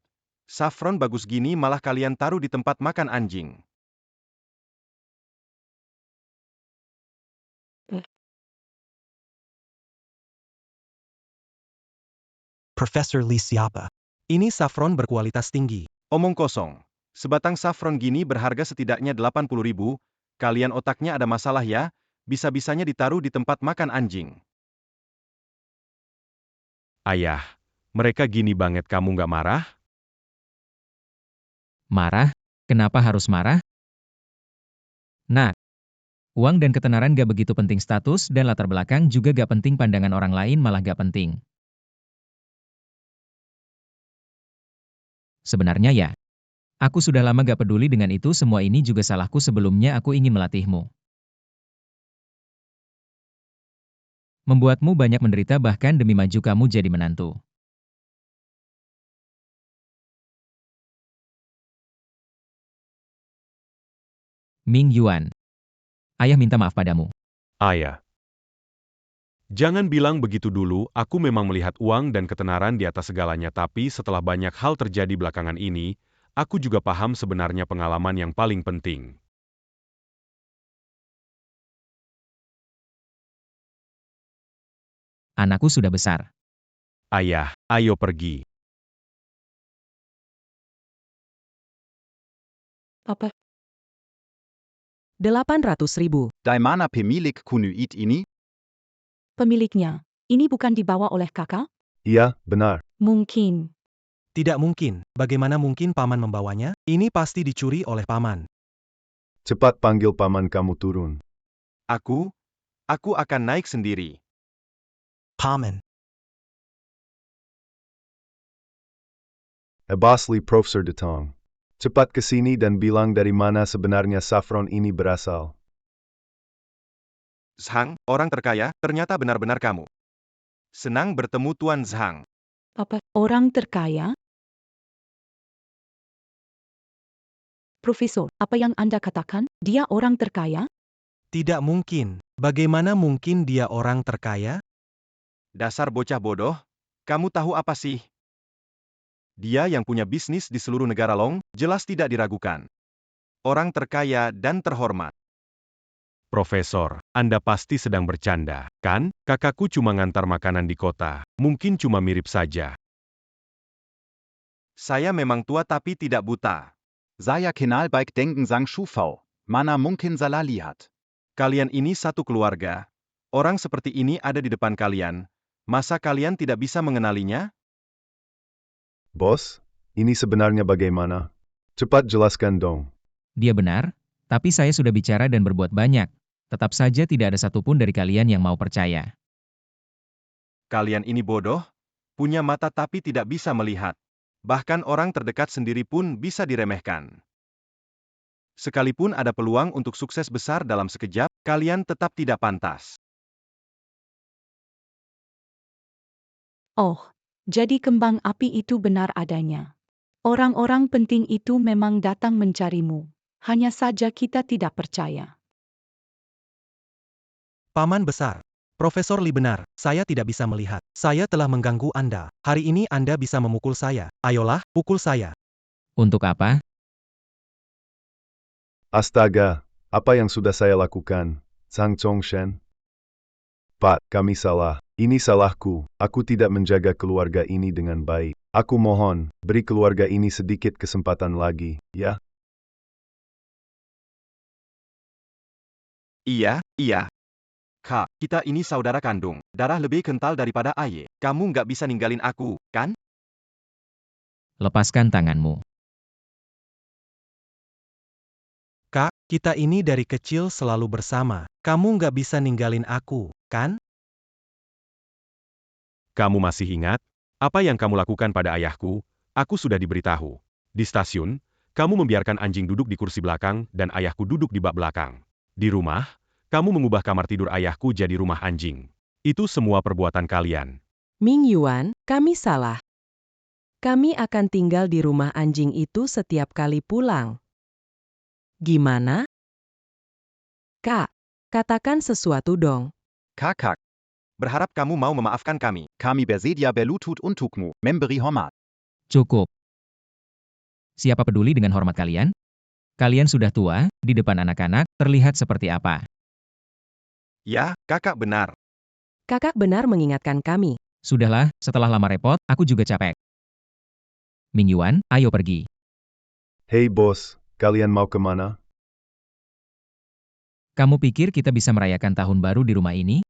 Saffron bagus gini malah kalian taruh di tempat makan anjing. Profesor Lee siapa? Ini saffron berkualitas tinggi. Omong kosong. Sebatang saffron gini berharga setidaknya 80.000. Kalian otaknya ada masalah ya? Bisa-bisanya ditaruh di tempat makan anjing. Ayah, mereka gini banget kamu nggak marah? Marah? Kenapa harus marah? Nak, uang dan ketenaran gak begitu penting, status dan latar belakang juga gak penting, pandangan orang lain malah gak penting. Sebenarnya ya, aku sudah lama gak peduli dengan itu, semua ini juga salahku, sebelumnya aku ingin melatihmu. Membuatmu banyak menderita bahkan demi maju kamu jadi menantu. Ming Yuan. Ayah minta maaf padamu. Ayah. Jangan bilang begitu dulu, aku memang melihat uang dan ketenaran di atas segalanya, tapi setelah banyak hal terjadi belakangan ini, aku juga paham sebenarnya pengalaman yang paling penting. Anakku sudah besar. Ayah, ayo pergi. Apa? 800.000. Dari mana pemilik kunyit ini? Pemiliknya. Ini bukan dibawa oleh kakak? Iya, benar. Mungkin. Tidak mungkin. Bagaimana mungkin paman membawanya? Ini pasti dicuri oleh paman. Cepat panggil paman kamu turun. Aku akan naik sendiri. Paman. Abasli Profesor Datang. Cepat ke sini dan bilang dari mana sebenarnya saffron ini berasal. Zhang, orang terkaya, ternyata benar-benar kamu. Senang bertemu Tuan Zhang. Apa? Orang terkaya? Profesor, apa yang Anda katakan? Dia orang terkaya? Tidak mungkin. Bagaimana mungkin dia orang terkaya? Dasar bocah bodoh, Kamu tahu apa sih? Dia yang punya bisnis di seluruh negara Long, jelas tidak diragukan. Orang terkaya dan terhormat. Profesor, Anda pasti sedang bercanda, kan? Kakakku cuma ngantar makanan di kota, mungkin cuma mirip saja. Saya memang tua tapi tidak buta. Saya kenal baik dengan sang Shufau. Mana mungkin salah lihat. Kalian ini satu keluarga. Orang seperti ini ada di depan kalian. Masa kalian tidak bisa mengenalinya? Bos, ini sebenarnya bagaimana? Cepat jelaskan dong. Dia benar, tapi saya sudah bicara dan berbuat banyak. Tetap saja tidak ada satupun dari kalian yang mau percaya. Kalian ini bodoh, punya mata tapi tidak bisa melihat. Bahkan orang terdekat sendiri pun bisa diremehkan. Sekalipun ada peluang untuk sukses besar dalam sekejap, kalian tetap tidak pantas. Oh, jadi kembang api itu benar adanya. Orang-orang penting itu memang datang mencarimu. Hanya saja kita tidak percaya. Paman besar. Profesor Lee benar, saya tidak bisa melihat. Saya telah mengganggu Anda. Hari ini Anda bisa memukul saya. Ayolah, pukul saya. Untuk apa? Astaga, apa yang sudah saya lakukan, Sang Chongshen? Pak, kami salah. Ini salahku. Aku tidak menjaga keluarga ini dengan baik. Aku mohon, beri keluarga ini sedikit kesempatan lagi, ya? Iya. Kak, kita ini saudara kandung. Darah lebih kental daripada air. Kamu nggak bisa ninggalin aku, kan? Lepaskan tanganmu. Kak, kita ini dari kecil selalu bersama. Kamu nggak bisa ninggalin aku, kan? Kamu masih ingat? Apa yang kamu lakukan pada ayahku? Aku sudah diberitahu. Di stasiun, kamu membiarkan anjing duduk di kursi belakang dan ayahku duduk di bak belakang. Di rumah, kamu mengubah kamar tidur ayahku jadi rumah anjing. Itu semua perbuatan kalian. Ming Yuan, kami salah. Kami akan tinggal di rumah anjing itu setiap kali pulang. Gimana? Kak, katakan sesuatu dong. Kakak, Berharap kamu mau memaafkan kami. kami bersedia berlutut untukmu, memberi hormat. Cukup. Siapa peduli dengan hormat kalian? Kalian sudah tua, di depan anak-anak, terlihat seperti apa? Ya, kakak benar. Kakak benar mengingatkan kami. Sudahlah, setelah lama repot, aku juga capek. Ming Yuan, ayo pergi. Hei bos, kalian mau kemana? Kamu pikir kita bisa merayakan tahun baru di rumah ini?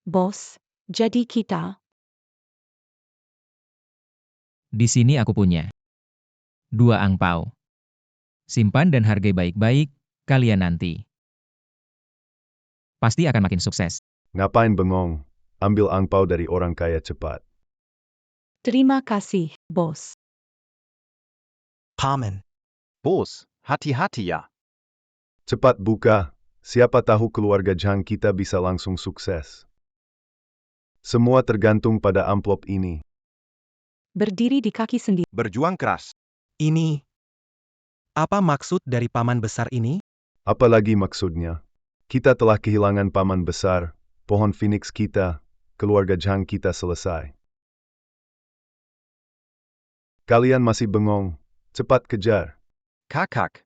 Bos, jadi kita. Di sini aku punya 2 angpau. Simpan dan hargai baik-baik, kalian nanti pasti akan makin sukses. Ngapain bengong? Ambil angpau dari orang kaya cepat. Terima kasih, bos. Paman. Bos, hati-hati ya. Cepat buka, siapa tahu keluarga Zhang kita bisa langsung sukses. Semua tergantung pada amplop ini. Berdiri di kaki sendiri. Berjuang keras. Ini. Apa maksud dari paman besar ini? Apalagi maksudnya? Kita telah kehilangan paman besar, pohon Phoenix kita, keluarga Zhang kita selesai. Kalian masih bengong, cepat kejar. Kakak,